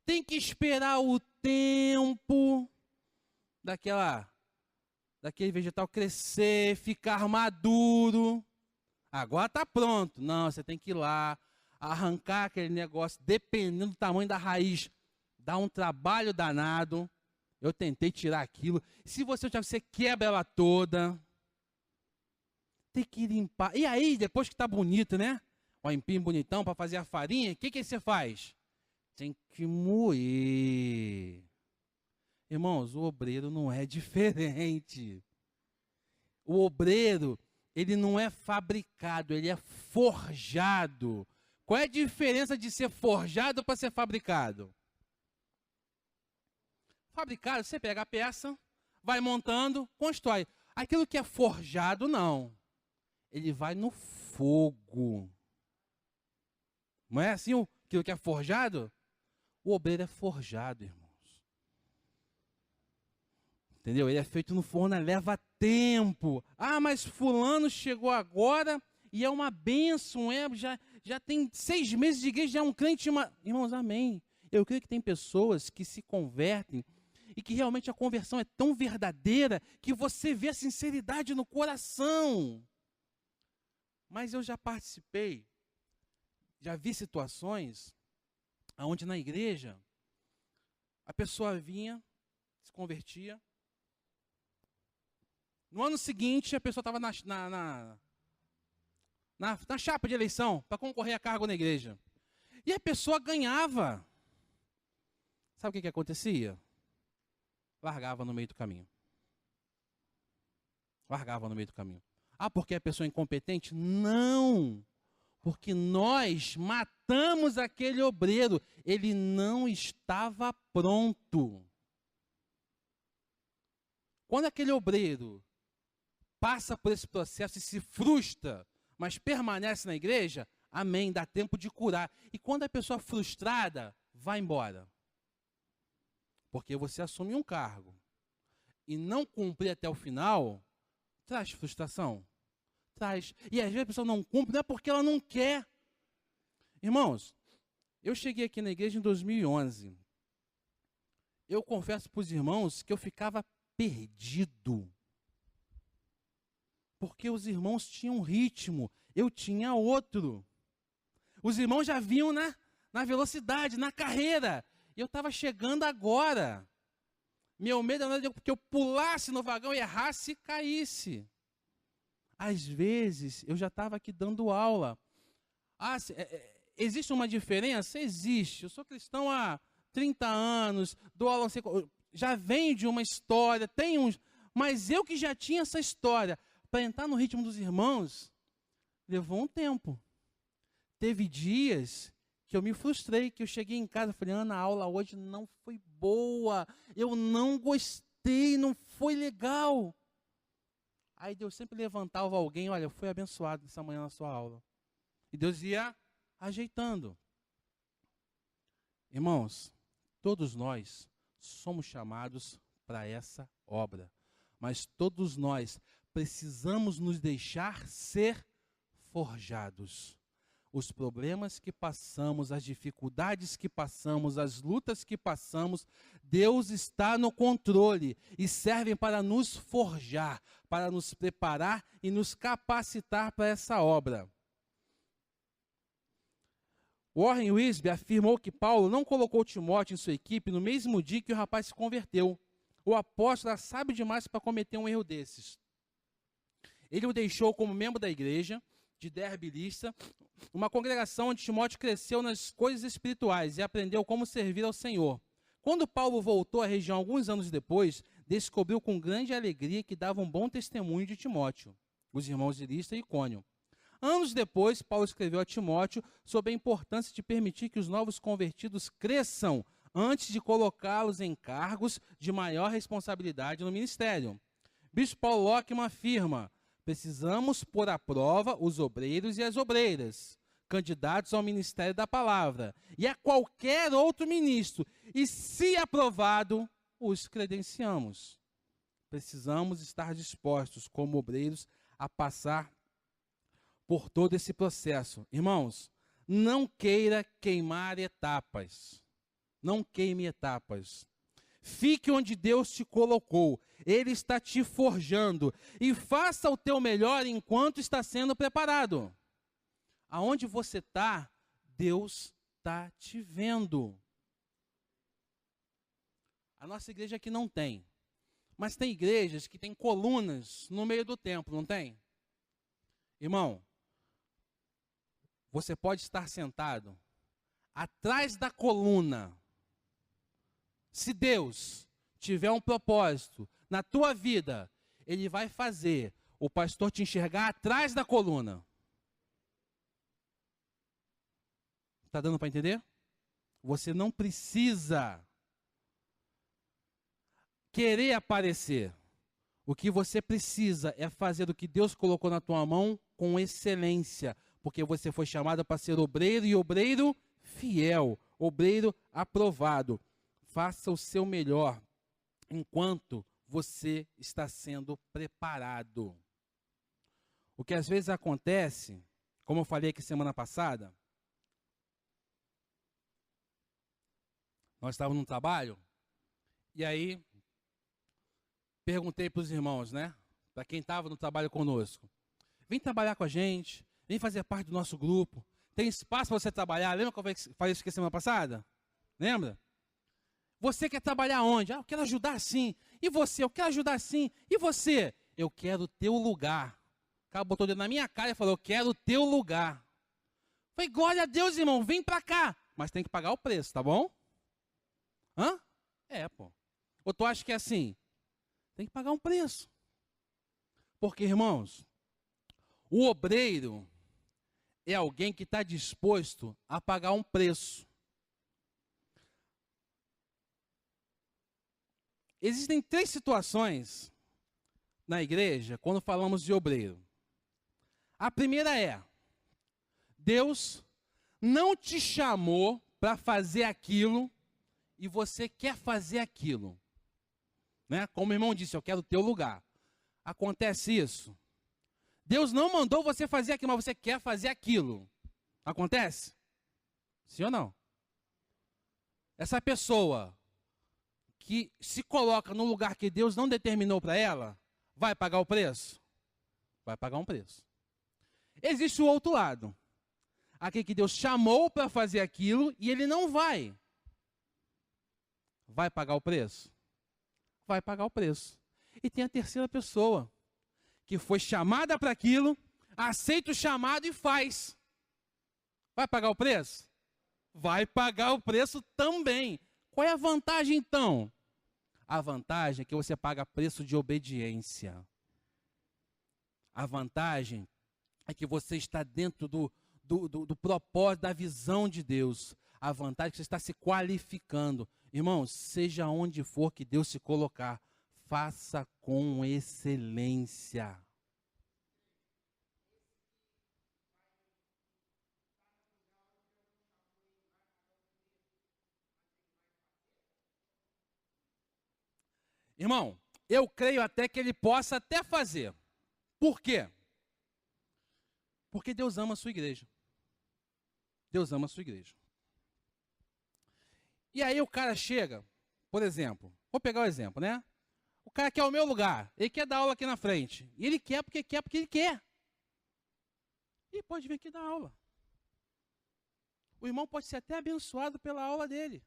Tem que esperar o tempo daquele vegetal crescer, ficar maduro. Agora está pronto. Não, você tem que ir lá, arrancar aquele negócio, dependendo do tamanho da raiz, dá um trabalho danado. Eu tentei tirar aquilo. Se você quebra ela toda. Tem que limpar. E aí, depois que está bonito, né? O aipim bonitão para fazer a farinha, o que você faz? Tem que moer. Irmãos, o obreiro não é diferente. O obreiro, ele não é fabricado, ele é forjado. Qual é a diferença de ser forjado para ser fabricado? Fabricado, você pega a peça, vai montando, constrói. Aquilo que é forjado, não. Ele vai no fogo. Não é assim aquilo que é forjado? O obreiro é forjado, irmãos. Entendeu? Ele é feito no forno, leva tempo. Ah, mas fulano chegou agora e é uma bênção, já tem 6 meses de igreja, já é um crente. Irmãos, amém. Eu creio que tem pessoas que se convertem e que realmente a conversão é tão verdadeira que você vê a sinceridade no coração. Mas eu já participei, já vi situações onde na igreja a pessoa vinha, se convertia. No ano seguinte, a pessoa estava na chapa de eleição para concorrer a cargo na igreja. E a pessoa ganhava. Sabe o que acontecia? Largava no meio do caminho. Largava no meio do caminho. Ah, porque a pessoa é incompetente? Não! Porque nós matamos aquele obreiro. Ele não estava pronto. Quando aquele obreiro passa por esse processo e se frustra, mas permanece na igreja, amém, dá tempo de curar. E quando a pessoa frustrada, vai embora. Porque você assume um cargo e não cumprir até o final, traz frustração. Traz. E às vezes a pessoa não cumpre, não é porque ela não quer. Irmãos, eu cheguei aqui na igreja em 2011. Eu confesso para os irmãos que eu ficava perdido. Porque os irmãos tinham um ritmo, eu tinha outro. Os irmãos já vinham na velocidade, na carreira. E eu estava chegando agora. Meu medo era que eu pulasse no vagão, errasse e caísse. Às vezes, eu já estava aqui dando aula. Ah, existe uma diferença? Existe. Eu sou cristão há 30 anos, dou aula, já venho de uma história, mas eu que já tinha essa história, para entrar no ritmo dos irmãos, levou um tempo. Teve dias que eu me frustrei, que eu cheguei em casa e falei, Ana, a aula hoje não foi boa, eu não gostei, não foi legal. Aí Deus sempre levantava alguém, olha, foi abençoado essa manhã na sua aula. E Deus ia ajeitando. Irmãos, todos nós somos chamados para essa obra. Mas todos nós precisamos nos deixar ser forjados. Os problemas que passamos, as dificuldades que passamos, as lutas que passamos, Deus está no controle e servem para nos forjar, para nos preparar e nos capacitar para essa obra. Warren Wiersbe afirmou que Paulo não colocou Timóteo em sua equipe no mesmo dia que o rapaz se converteu. O apóstolo era sábio demais para cometer um erro desses. Ele o deixou como membro da igreja de Derbe Listra, uma congregação onde Timóteo cresceu nas coisas espirituais e aprendeu como servir ao Senhor. Quando Paulo voltou à região alguns anos depois, descobriu com grande alegria que dava um bom testemunho de Timóteo, os irmãos de Listra e Icônio. Anos depois, Paulo escreveu a Timóteo sobre a importância de permitir que os novos convertidos cresçam antes de colocá-los em cargos de maior responsabilidade no ministério. Bispo Paul Lockman afirma: precisamos pôr à prova os obreiros e as obreiras, candidatos ao ministério da palavra, e a qualquer outro ministro, e se aprovado, os credenciamos. Precisamos estar dispostos, como obreiros, a passar por todo esse processo. Irmãos, não queira queimar etapas. Não queime etapas. Fique onde Deus te colocou. Ele está te forjando. E faça o teu melhor enquanto está sendo preparado. Aonde você está, Deus está te vendo. A nossa igreja aqui não tem. Mas tem igrejas que tem colunas no meio do templo, não tem? Irmão, você pode estar sentado atrás da coluna. Se Deus tiver um propósito na tua vida, Ele vai fazer o pastor te enxergar atrás da coluna. Está dando para entender? Você não precisa querer aparecer. O que você precisa é fazer o que Deus colocou na tua mão com excelência, porque você foi chamado para ser obreiro e obreiro fiel, obreiro aprovado. Faça o seu melhor enquanto você está sendo preparado. O que às vezes acontece, como eu falei aqui semana passada, nós estávamos num trabalho, e aí perguntei para os irmãos, né? Para quem estava no trabalho conosco. Vem trabalhar com a gente, vem fazer parte do nosso grupo. Tem espaço para você trabalhar. Lembra que eu falei isso aqui semana passada? Lembra? Você quer trabalhar onde? Eu quero ajudar sim. E você? Eu quero ajudar sim. E você? Eu quero o teu lugar. O cara botou o dedo na minha cara e falou: eu quero o teu lugar. Falei: glória a Deus, irmão, vem para cá. Mas tem que pagar o preço, tá bom? Hã? Pô. Ou tu acha que é assim? Tem que pagar um preço. Porque, irmãos, o obreiro é alguém que está disposto a pagar um preço. Existem 3 situações na igreja quando falamos de obreiro. A primeira é: Deus não te chamou para fazer aquilo e você quer fazer aquilo. Né? Como o irmão disse, eu quero o teu lugar. Acontece isso. Deus não mandou você fazer aquilo, mas você quer fazer aquilo. Acontece? Sim ou não? Essa pessoa que se coloca no lugar que Deus não determinou para ela, vai pagar o preço? Vai pagar um preço. Existe o outro lado. Aquele que Deus chamou para fazer aquilo e ele não vai. Vai pagar o preço? Vai pagar o preço. E tem a terceira pessoa, que foi chamada para aquilo, aceita o chamado e faz. Vai pagar o preço? Vai pagar o preço também. Qual é a vantagem, então? A vantagem é que você paga preço de obediência. A vantagem é que você está dentro do propósito, da visão de Deus. A vantagem é que você está se qualificando. Irmãos, seja onde for que Deus se colocar, faça com excelência. Irmão, eu creio até que ele possa até fazer. Por quê? Porque Deus ama a sua igreja. Deus ama a sua igreja. E aí o cara chega, por exemplo, vou pegar o exemplo, né? O cara quer o meu lugar, ele quer dar aula aqui na frente. E ele quer porque ele quer. E pode vir aqui dar aula. O irmão pode ser até abençoado pela aula dele.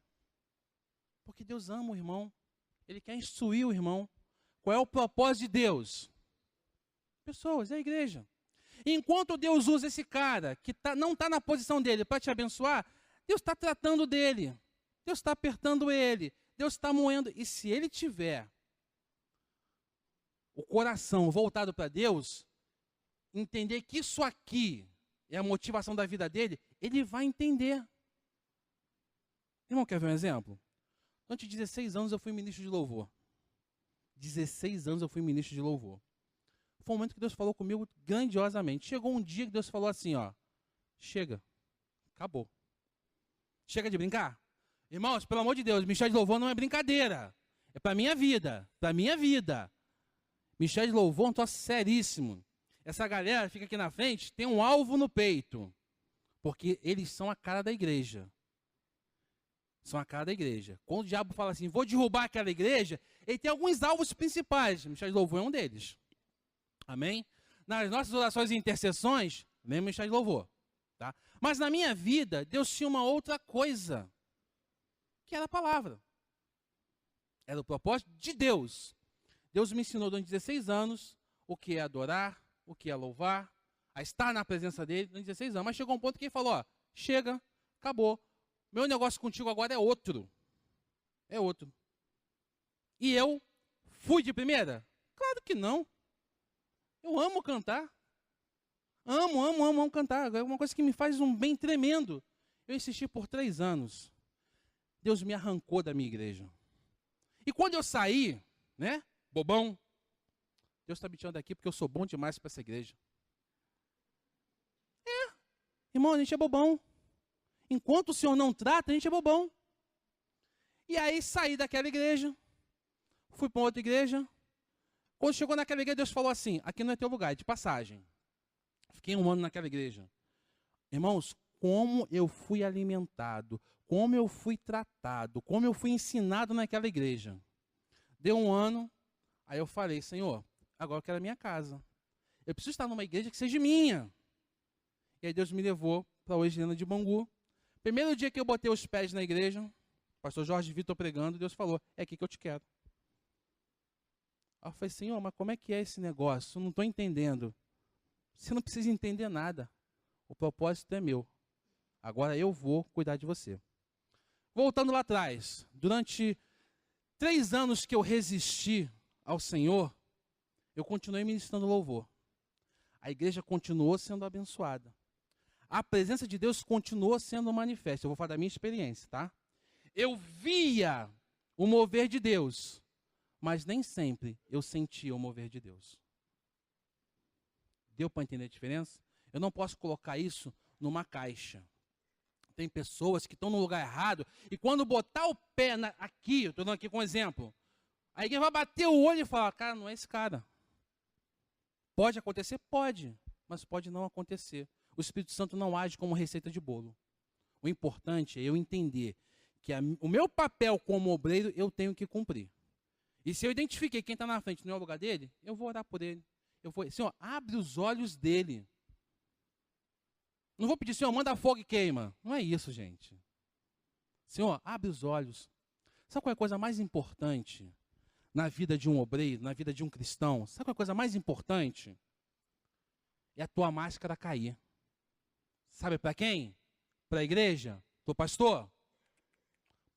Porque Deus ama o irmão. Ele quer instruir o irmão. Qual é o propósito de Deus? Pessoas, é a igreja. Enquanto Deus usa esse cara, que não está na posição dele para te abençoar, Deus está tratando dele. Deus está apertando ele. Deus está moendo. E se ele tiver o coração voltado para Deus, entender que isso aqui é a motivação da vida dele, ele vai entender. Irmão, quer ver um exemplo? Durante 16 anos eu fui ministro de louvor. 16 anos eu fui ministro de louvor. Foi um momento que Deus falou comigo grandiosamente. Chegou um dia que Deus falou assim, ó, chega, acabou. Chega de brincar. Irmãos, pelo amor de Deus, ministério de louvor não é brincadeira. É para minha vida, para minha vida. Ministério de louvor é um troço seríssimo. Essa galera fica aqui na frente, tem um alvo no peito. Porque eles são a cara da igreja. São a cara da igreja. Quando o diabo fala assim, vou derrubar aquela igreja, ele tem alguns alvos principais. O ministério de louvor é um deles. Amém? Nas nossas orações e intercessões, nem o ministério de louvor. Tá? Mas na minha vida, Deus tinha uma outra coisa. Que era a palavra. Era o propósito de Deus. Deus me ensinou durante 16 anos o que é adorar, o que é louvar, a estar na presença dele durante 16 anos. Mas chegou um ponto que ele falou, ó, chega, acabou. Meu negócio contigo agora é outro. É outro. E eu fui de primeira? Claro que não. Eu amo cantar. Amo cantar. É uma coisa que me faz um bem tremendo. Eu insisti por 3 anos. Deus me arrancou da minha igreja. E quando eu saí, né, bobão, Deus está me tirando daqui porque eu sou bom demais para essa igreja. Irmão, a gente é bobão. Enquanto o Senhor não trata, a gente é bobão. E aí saí daquela igreja, fui para outra igreja. Quando chegou naquela igreja, Deus falou assim, aqui não é teu lugar, é de passagem. Fiquei 1 ano naquela igreja. Irmãos, como eu fui alimentado, como eu fui tratado, como eu fui ensinado naquela igreja. Deu 1 ano, aí eu falei, Senhor, agora eu quero a minha casa. Eu preciso estar numa igreja que seja minha. E aí Deus me levou para a Oegina de Bangu. Primeiro dia que eu botei os pés na igreja, o pastor Jorge Vitor pregando, Deus falou, é aqui que eu te quero. Aí eu falei, Senhor, mas como é que é esse negócio? Eu não estou entendendo. Você não precisa entender nada. O propósito é meu. Agora eu vou cuidar de você. Voltando lá atrás, durante 3 anos que eu resisti ao Senhor, eu continuei ministrando louvor. A igreja continuou sendo abençoada. A presença de Deus continuou sendo manifesta. Eu vou falar da minha experiência, tá? Eu via o mover de Deus, mas nem sempre eu sentia o mover de Deus. Deu para entender a diferença? Eu não posso colocar isso numa caixa. Tem pessoas que estão no lugar errado e quando botar o pé aqui, eu estou dando aqui com um exemplo, a igreja vai bater o olho e falar, cara, não é esse cara. Pode acontecer? Pode, mas pode não acontecer. O Espírito Santo não age como receita de bolo. O importante é eu entender que o meu papel como obreiro eu tenho que cumprir. E se eu identifiquei quem está na frente não é o lugar dele, eu vou orar por ele. Eu vou, Senhor, abre os olhos dele. Não vou pedir, Senhor, manda fogo e queima. Não é isso, gente. Senhor, abre os olhos. Sabe qual é a coisa mais importante na vida de um obreiro, na vida de um cristão? Sabe qual é a coisa mais importante? É a tua máscara cair. Sabe para quem? Para a igreja? Para o pastor?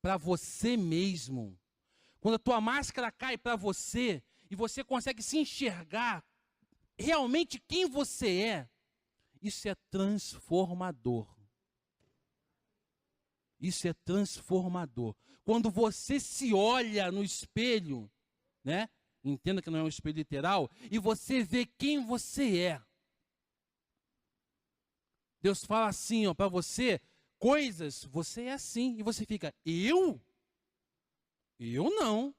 Para você mesmo. Quando a tua máscara cai para você e você consegue se enxergar realmente quem você é, isso é transformador. Isso é transformador. Quando você se olha no espelho, né? Entenda que não é um espelho literal, e você vê quem você é. Deus fala assim, ó, para você, coisas, você é assim. E você fica, eu? Eu não.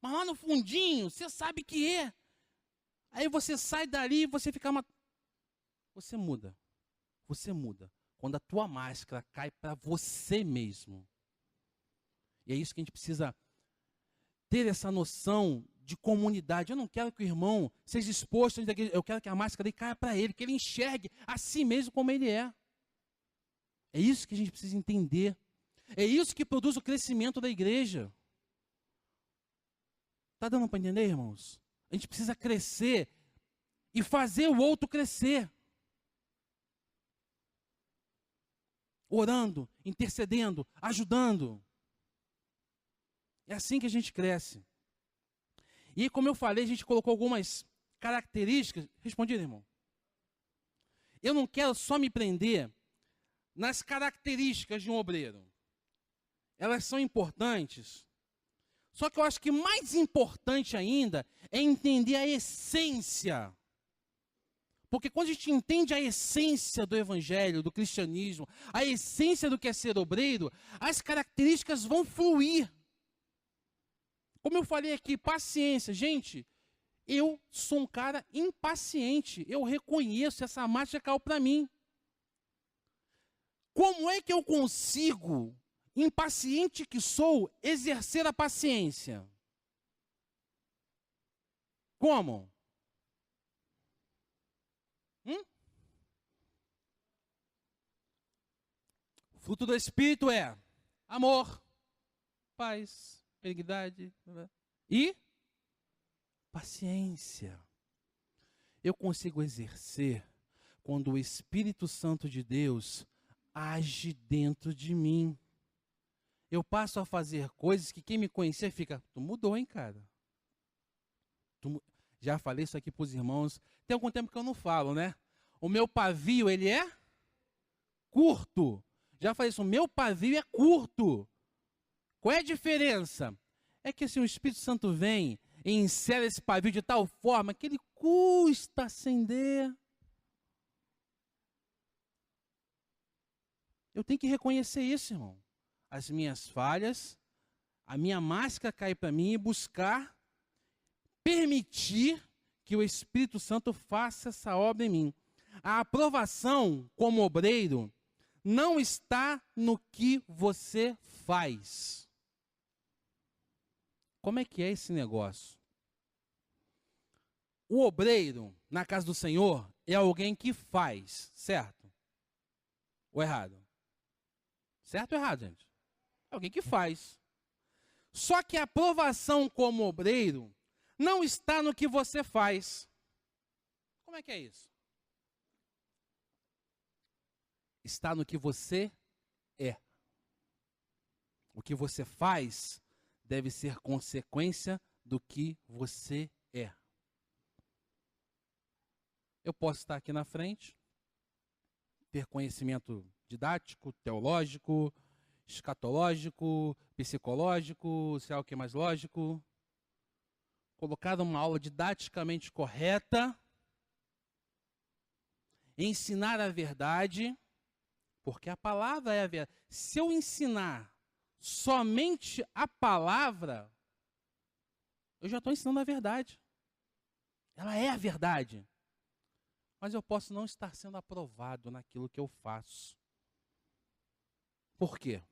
Mas lá no fundinho, você sabe que é. Aí você sai dali e você fica você muda. Você muda. Quando a tua máscara cai para você mesmo. E é isso que a gente precisa ter essa noção de comunidade. Eu não quero que o irmão seja exposto, eu quero que a máscara caia para ele, que ele enxergue a si mesmo como ele é. É isso que a gente precisa entender. É isso que produz o crescimento da igreja. Está dando para entender, irmãos? A gente precisa crescer e fazer o outro crescer. Orando, intercedendo, ajudando. É assim que a gente cresce. E como eu falei, a gente colocou algumas características. Respondido, irmão? Eu não quero só me prender nas características de um obreiro. Elas são importantes. Só que eu acho que mais importante ainda é entender a essência. Porque quando a gente entende a essência do evangelho, do cristianismo, a essência do que é ser obreiro, as características vão fluir. Como eu falei aqui, paciência. Gente, eu sou um cara impaciente. Eu reconheço, essa marcha caiu para mim. Como é que eu consigo, impaciente que sou, exercer a paciência? Como? O fruto do Espírito é amor, paz, benignidade e paciência. Eu consigo exercer quando o Espírito Santo de Deus age dentro de mim. Eu passo a fazer coisas que quem me conhecia fica, tu mudou, hein, cara? Já falei isso aqui para os irmãos. Tem algum tempo que eu não falo, né? O meu pavio, ele é curto. Já falei isso, o meu pavio é curto. Qual é a diferença? É que assim, o Espírito Santo vem e insere esse pavio de tal forma que ele custa acender. Eu tenho que reconhecer isso, irmão. As minhas falhas, a minha máscara cair para mim e buscar permitir que o Espírito Santo faça essa obra em mim. A aprovação como obreiro não está no que você faz. Como é que é esse negócio? O obreiro, na casa do Senhor, é alguém que faz, certo? Ou errado? Certo ou errado, gente? É alguém que faz. Só que a aprovação como obreiro não está no que você faz. Como é que é isso? Está no que você é. O que você faz deve ser consequência do que você é. Eu posso estar aqui na frente, ter conhecimento didático, teológico, escatológico, psicológico, sei lá o que mais lógico, colocar uma aula didaticamente correta, ensinar a verdade, porque a palavra é a verdade. Se eu ensinar somente a palavra, eu já estou ensinando a verdade. Ela é a verdade. Mas eu posso não estar sendo aprovado naquilo que eu faço. Por quê?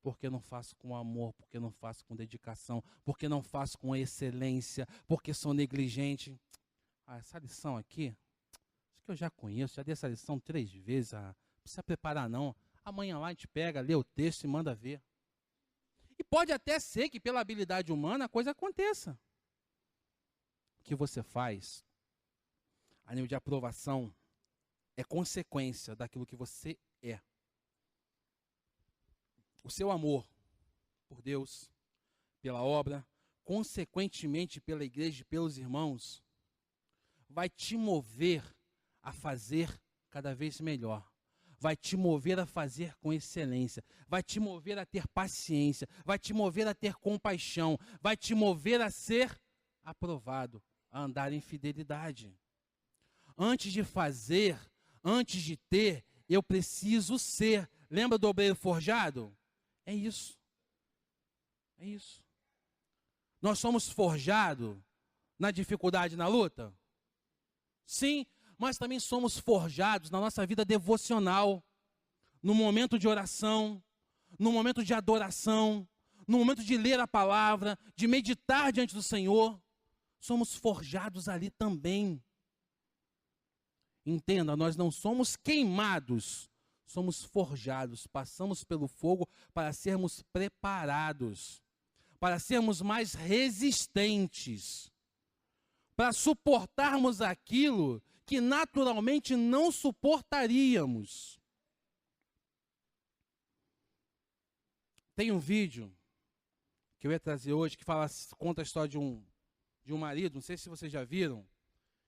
Porque não faço com amor, porque não faço com dedicação, porque não faço com excelência, porque sou negligente. Essa lição aqui, acho que eu já conheço, já dei essa lição 3 vezes. Não precisa preparar não. Amanhã lá a gente pega, lê o texto e manda ver. E pode até ser que pela habilidade humana a coisa aconteça. O que você faz, a nível de aprovação, é consequência daquilo que você é. O seu amor por Deus, pela obra, consequentemente pela igreja e pelos irmãos, vai te mover a fazer cada vez melhor. Vai te mover a fazer com excelência. Vai te mover a ter paciência. Vai te mover a ter compaixão. Vai te mover a ser aprovado, a andar em fidelidade. Antes de fazer, antes de ter, eu preciso ser. Lembra do obreiro forjado? É isso. É isso. Nós somos forjados na dificuldade, na luta? Sim, mas também somos forjados na nossa vida devocional, no momento de oração, no momento de adoração, no momento de ler a palavra, de meditar diante do Senhor. Somos forjados ali também. Entenda, nós não somos queimados, somos forjados, passamos pelo fogo para sermos preparados, para sermos mais resistentes, para suportarmos aquilo que naturalmente não suportaríamos. Tem um vídeo que eu ia trazer hoje que conta a história de um marido, não sei se vocês já viram.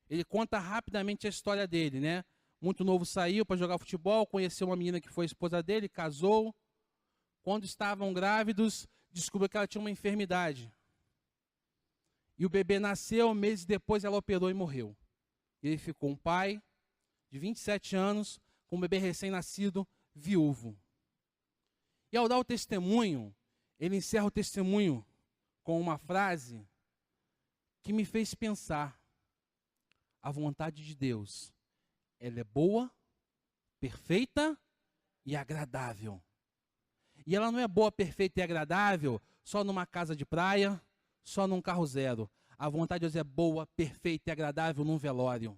Ele conta rapidamente a história dele, né? Muito novo, saiu para jogar futebol, conheceu uma menina que foi esposa dele, casou. Quando estavam grávidos, descobriu que ela tinha uma enfermidade. E o bebê nasceu, meses depois ela operou e morreu. E ele ficou um pai de 27 anos, com um bebê recém-nascido, viúvo. E ao dar o testemunho, ele encerra o testemunho com uma frase que me fez pensar. A vontade de Deus, ela é boa, perfeita e agradável. E ela não é boa, perfeita e agradável só numa casa de praia, só num carro zero. A vontade de Deus é boa, perfeita e agradável num velório.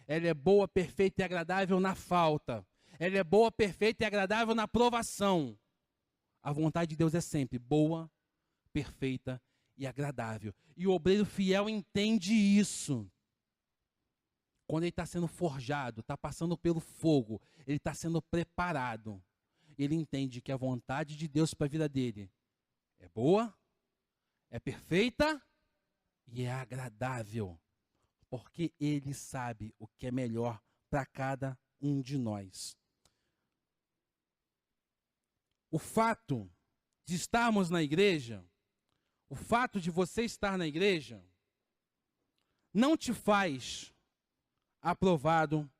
Ela é boa, perfeita e agradável na falta. Ela é boa, perfeita e agradável na provação. A vontade de Deus é sempre boa, perfeita e agradável. E o obreiro fiel entende isso. Quando ele está sendo forjado, está passando pelo fogo, ele está sendo preparado. Ele entende que a vontade de Deus para a vida dele é boa, é perfeita e é agradável. Porque ele sabe o que é melhor para cada um de nós. O fato de estarmos na igreja, o fato de você estar na igreja, não te faz aprovado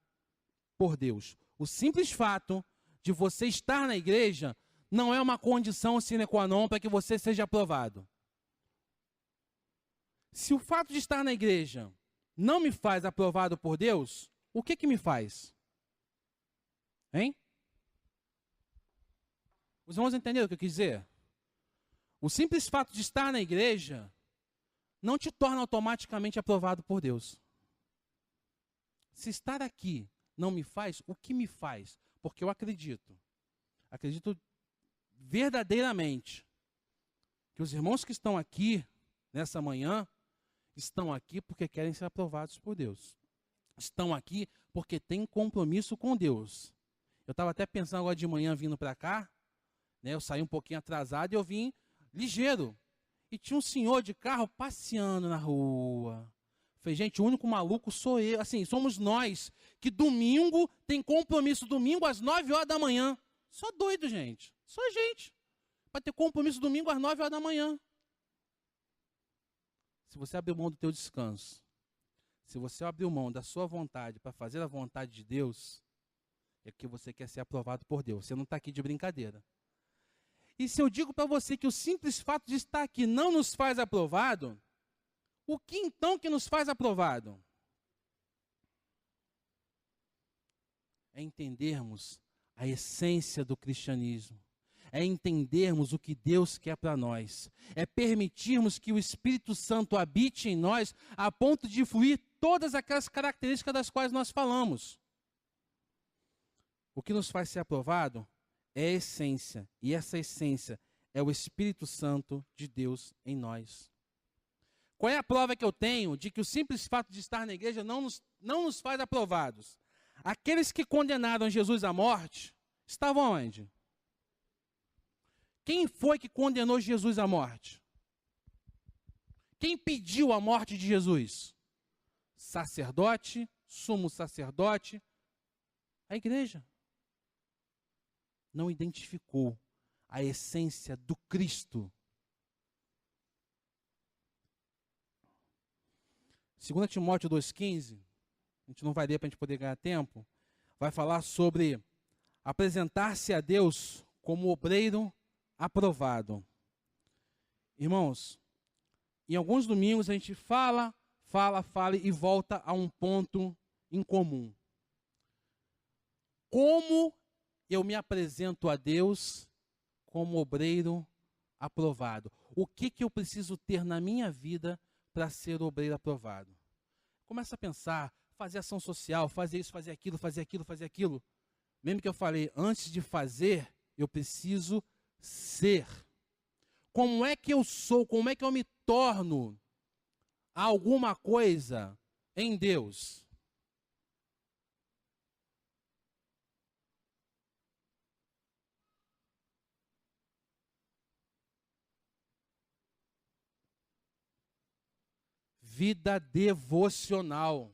por Deus. O simples fato de você estar na igreja não é uma condição sine qua non para que você seja aprovado. Se o fato de estar na igreja não me faz aprovado por Deus, o que me faz? Hein? Os irmãos entenderam o que eu quis dizer? O simples fato de estar na igreja não te torna automaticamente aprovado por Deus. Se estar aqui não me faz, o que me faz? Porque eu acredito verdadeiramente que os irmãos que estão aqui nessa manhã estão aqui porque querem ser aprovados por Deus. Estão aqui porque têm compromisso com Deus. Eu estava até pensando agora de manhã vindo para cá, né, eu saí um pouquinho atrasado e eu vim ligeiro. E tinha um senhor de carro passeando na rua. Falei, gente, o único maluco sou eu, assim, somos nós, que domingo tem compromisso, domingo às 9 horas da manhã. Só doido, gente, só gente, para ter compromisso domingo às 9 horas da manhã. Se você abrir mão do teu descanso, se você abrir mão da sua vontade para fazer a vontade de Deus, é porque você quer ser aprovado por Deus, você não está aqui de brincadeira. E se eu digo para você que o simples fato de estar aqui não nos faz aprovado, o que então que nos faz aprovado? É entendermos a essência do cristianismo. É entendermos o que Deus quer para nós. É permitirmos que o Espírito Santo habite em nós a ponto de fluir todas aquelas características das quais nós falamos. O que nos faz ser aprovado é a essência. E essa essência é o Espírito Santo de Deus em nós. Qual é a prova que eu tenho de que o simples fato de estar na igreja não nos faz aprovados? Aqueles que condenaram Jesus à morte estavam onde? Quem foi que condenou Jesus à morte? Quem pediu a morte de Jesus? Sacerdote, sumo sacerdote, a igreja. Não identificou a essência do Cristo. 2 Timóteo 2,15, a gente não vai ler para a gente poder ganhar tempo, vai falar sobre apresentar-se a Deus como obreiro aprovado. Irmãos, em alguns domingos a gente fala e volta a um ponto em comum. Como eu me apresento a Deus como obreiro aprovado? O que eu preciso ter na minha vida para ser obreiro aprovado? Começa a pensar, fazer ação social, fazer isso, fazer aquilo, fazer aquilo, fazer aquilo. Mesmo que eu falei, antes de fazer, eu preciso ser. Como é que eu sou? Como é que eu me torno alguma coisa em Deus? Vida devocional.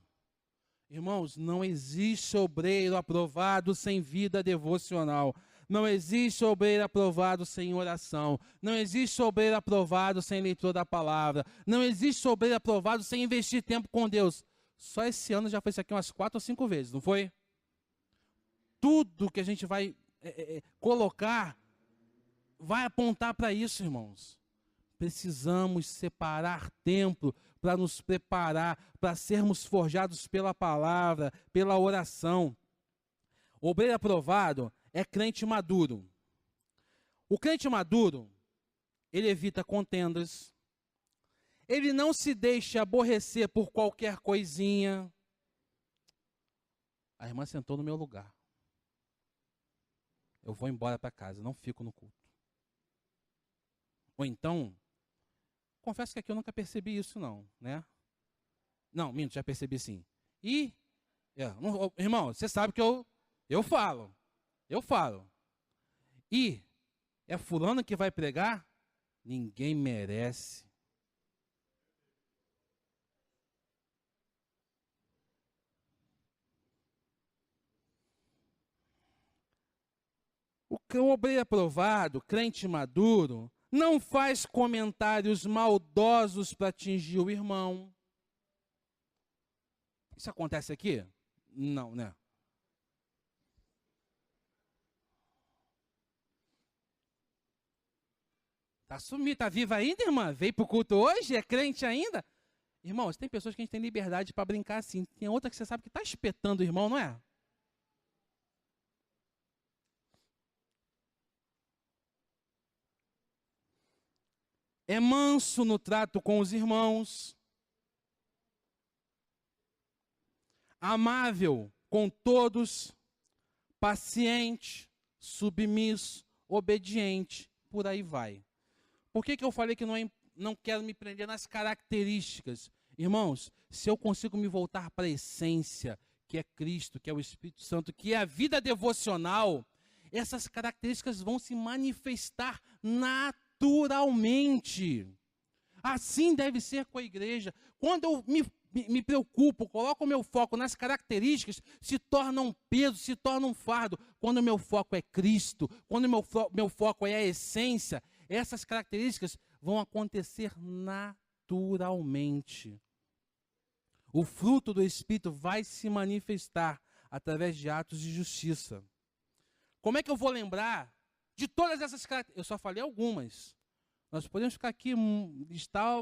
Irmãos, não existe obreiro aprovado sem vida devocional. Não existe obreiro aprovado sem oração. Não existe obreiro aprovado sem leitura da palavra. Não existe obreiro aprovado sem investir tempo com Deus. Só esse ano já foi isso aqui umas 4 ou 5 vezes, não foi? Tudo que a gente vai colocar vai apontar para isso, irmãos. Precisamos separar tempo para nos preparar, para sermos forjados pela palavra, pela oração. O obreiro aprovado é crente maduro. O crente maduro, ele evita contendas, ele não se deixa aborrecer por qualquer coisinha. A irmã sentou no meu lugar. Eu vou embora para casa, não fico no culto. Ou então, confesso que aqui eu nunca percebi isso não, né? Não, minto, já percebi sim. E, irmão, você sabe que eu falo. E é fulano que vai pregar? Ninguém merece. O obreiro aprovado, crente maduro, não faz comentários maldosos para atingir o irmão. Isso acontece aqui? Não, né? Tá sumido, tá viva ainda, irmã? Veio pro culto hoje? É crente ainda? Irmãos, tem pessoas que a gente tem liberdade para brincar assim. Tem outra que você sabe que tá espetando o irmão, não é? É manso no trato com os irmãos. Amável com todos. Paciente, submisso, obediente. Por aí vai. Por que eu falei que não quero me prender nas características? Irmãos, se eu consigo me voltar para a essência, que é Cristo, que é o Espírito Santo, que é a vida devocional, essas características vão se manifestar naturalmente. Assim deve ser com a igreja. Quando eu me preocupo, coloco o meu foco nas características, se torna um peso, se torna um fardo. Quando o meu foco é Cristo, quando o meu foco é a essência, essas características vão acontecer naturalmente. O fruto do Espírito vai se manifestar através de atos de justiça. Como é que eu vou lembrar de todas essas características? Eu só falei algumas. Nós podemos ficar aqui, listar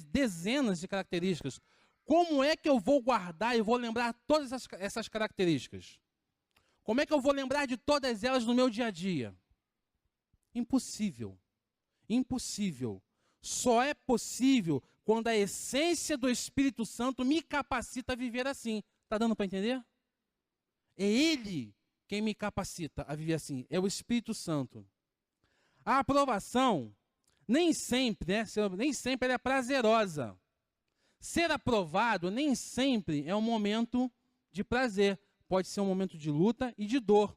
dezenas de características. Como é que eu vou guardar e vou lembrar todas essas características? Como é que eu vou lembrar de todas elas no meu dia a dia? Impossível. Impossível. Só é possível quando a essência do Espírito Santo me capacita a viver assim. Está dando para entender? É Ele quem me capacita a viver assim. É o Espírito Santo. A aprovação nem sempre é prazerosa. Ser aprovado nem sempre é um momento de prazer. Pode ser um momento de luta e de dor.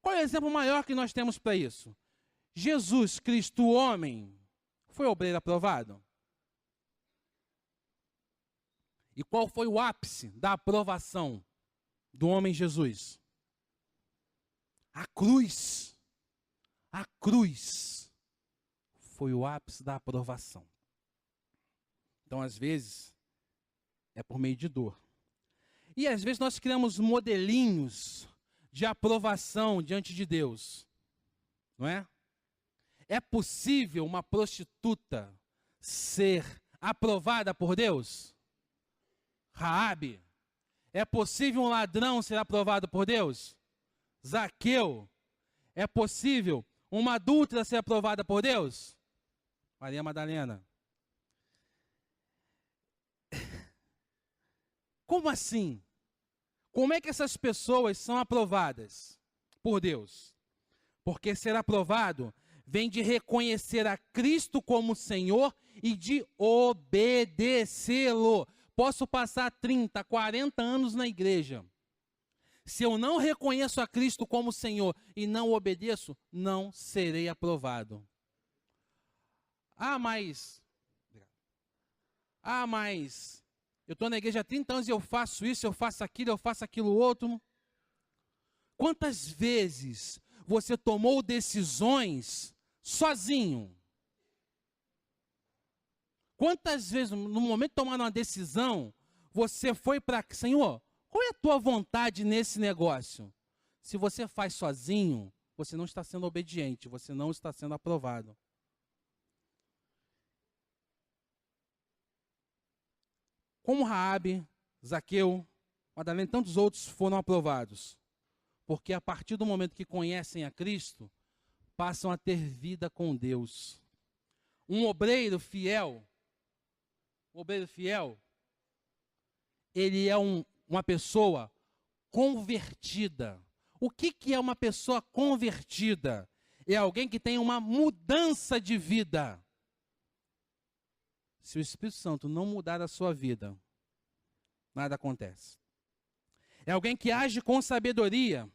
Qual é o exemplo maior que nós temos para isso? Jesus Cristo, o homem, foi obreiro aprovado? E qual foi o ápice da aprovação do homem Jesus? A cruz. A cruz foi o ápice da aprovação. Então, às vezes, é por meio de dor. E às vezes nós criamos modelinhos de aprovação diante de Deus. Não é? É possível uma prostituta ser aprovada por Deus? Raabe. É possível um ladrão ser aprovado por Deus? Zaqueu. É possível uma adúltera ser aprovada por Deus? Maria Madalena. Como assim? Como é que essas pessoas são aprovadas por Deus? Porque ser aprovado vem de reconhecer a Cristo como Senhor e de obedecê-lo. Posso passar 30, 40 anos na igreja. Se eu não reconheço a Cristo como Senhor e não obedeço, não serei aprovado. Mas eu estou na igreja há 30 anos e eu faço isso, eu faço aquilo outro. Quantas vezes você tomou decisões sozinho? Quantas vezes, no momento de tomar uma decisão, você foi para... Senhor, qual é a tua vontade nesse negócio? Se você faz sozinho, você não está sendo obediente, você não está sendo aprovado. Como Raabe, Zaqueu, Madalena e tantos outros foram aprovados. Porque a partir do momento que conhecem a Cristo, passam a ter vida com Deus. Um obreiro fiel, ele é uma pessoa convertida. O que é uma pessoa convertida? É alguém que tem uma mudança de vida. Se o Espírito Santo não mudar a sua vida, nada acontece. É alguém que age com sabedoria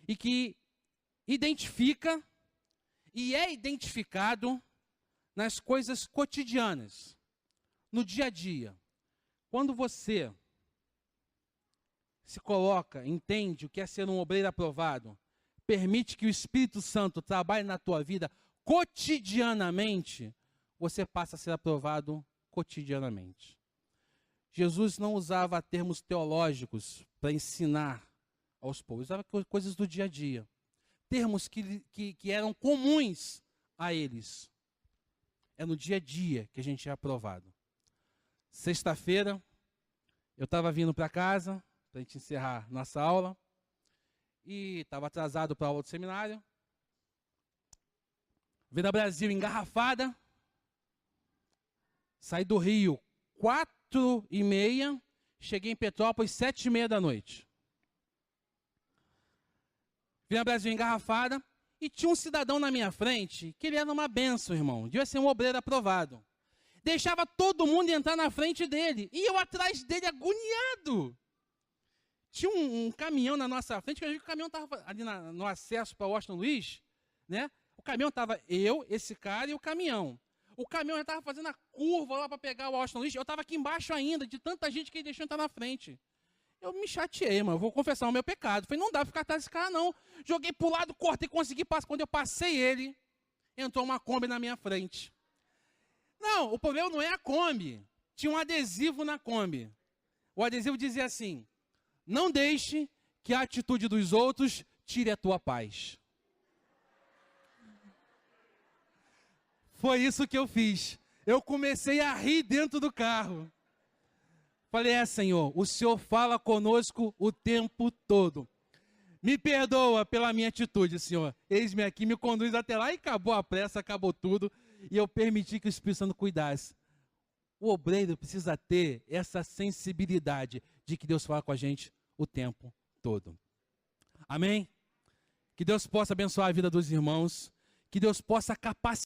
e que identifica e é identificado nas coisas cotidianas, no dia a dia. Quando você se coloca, entende o que é ser um obreiro aprovado, permite que o Espírito Santo trabalhe na tua vida cotidianamente, você passa a ser aprovado cotidianamente. Jesus não usava termos teológicos para ensinar aos povos, usava coisas do dia a dia. Termos que eram comuns a eles. É no dia a dia que a gente é aprovado. Sexta-feira, eu estava vindo para casa, para a gente encerrar nossa aula, e estava atrasado para a aula do seminário. Vida Brasil engarrafada. Saí do Rio 4h30, cheguei em Petrópolis 7h30 da noite. Vida Brasil engarrafada. E tinha um cidadão na minha frente, que ele era uma bênção, irmão. Devia ser um obreiro aprovado. Deixava todo mundo entrar na frente dele. E eu atrás dele, agoniado. Tinha um caminhão na nossa frente, que eu vi que o caminhão estava ali no acesso para Washington Luiz, né? O caminhão estava eu, esse cara e o caminhão. O caminhão já estava fazendo a curva lá para pegar o Washington Luiz. Eu estava aqui embaixo ainda, de tanta gente que ele deixou entrar na frente. Eu me chateei, mano. Vou confessar o meu pecado. Falei, não dá para ficar atrás desse cara, não. Joguei pro lado, cortei, consegui passar. Quando eu passei ele, entrou uma Kombi na minha frente. Não, o problema não é a Kombi. Tinha um adesivo na Kombi. O adesivo dizia assim: não deixe que a atitude dos outros tire a tua paz. Foi isso que eu fiz. Eu comecei a rir dentro do carro. Falei, Senhor, o Senhor fala conosco o tempo todo. Me perdoa pela minha atitude, Senhor. Eis-me aqui, me conduz até lá e acabou a pressa, acabou tudo. E eu permiti que o Espírito Santo cuidasse. O obreiro precisa ter essa sensibilidade de que Deus fala com a gente o tempo todo. Amém? Que Deus possa abençoar a vida dos irmãos. Que Deus possa capacitar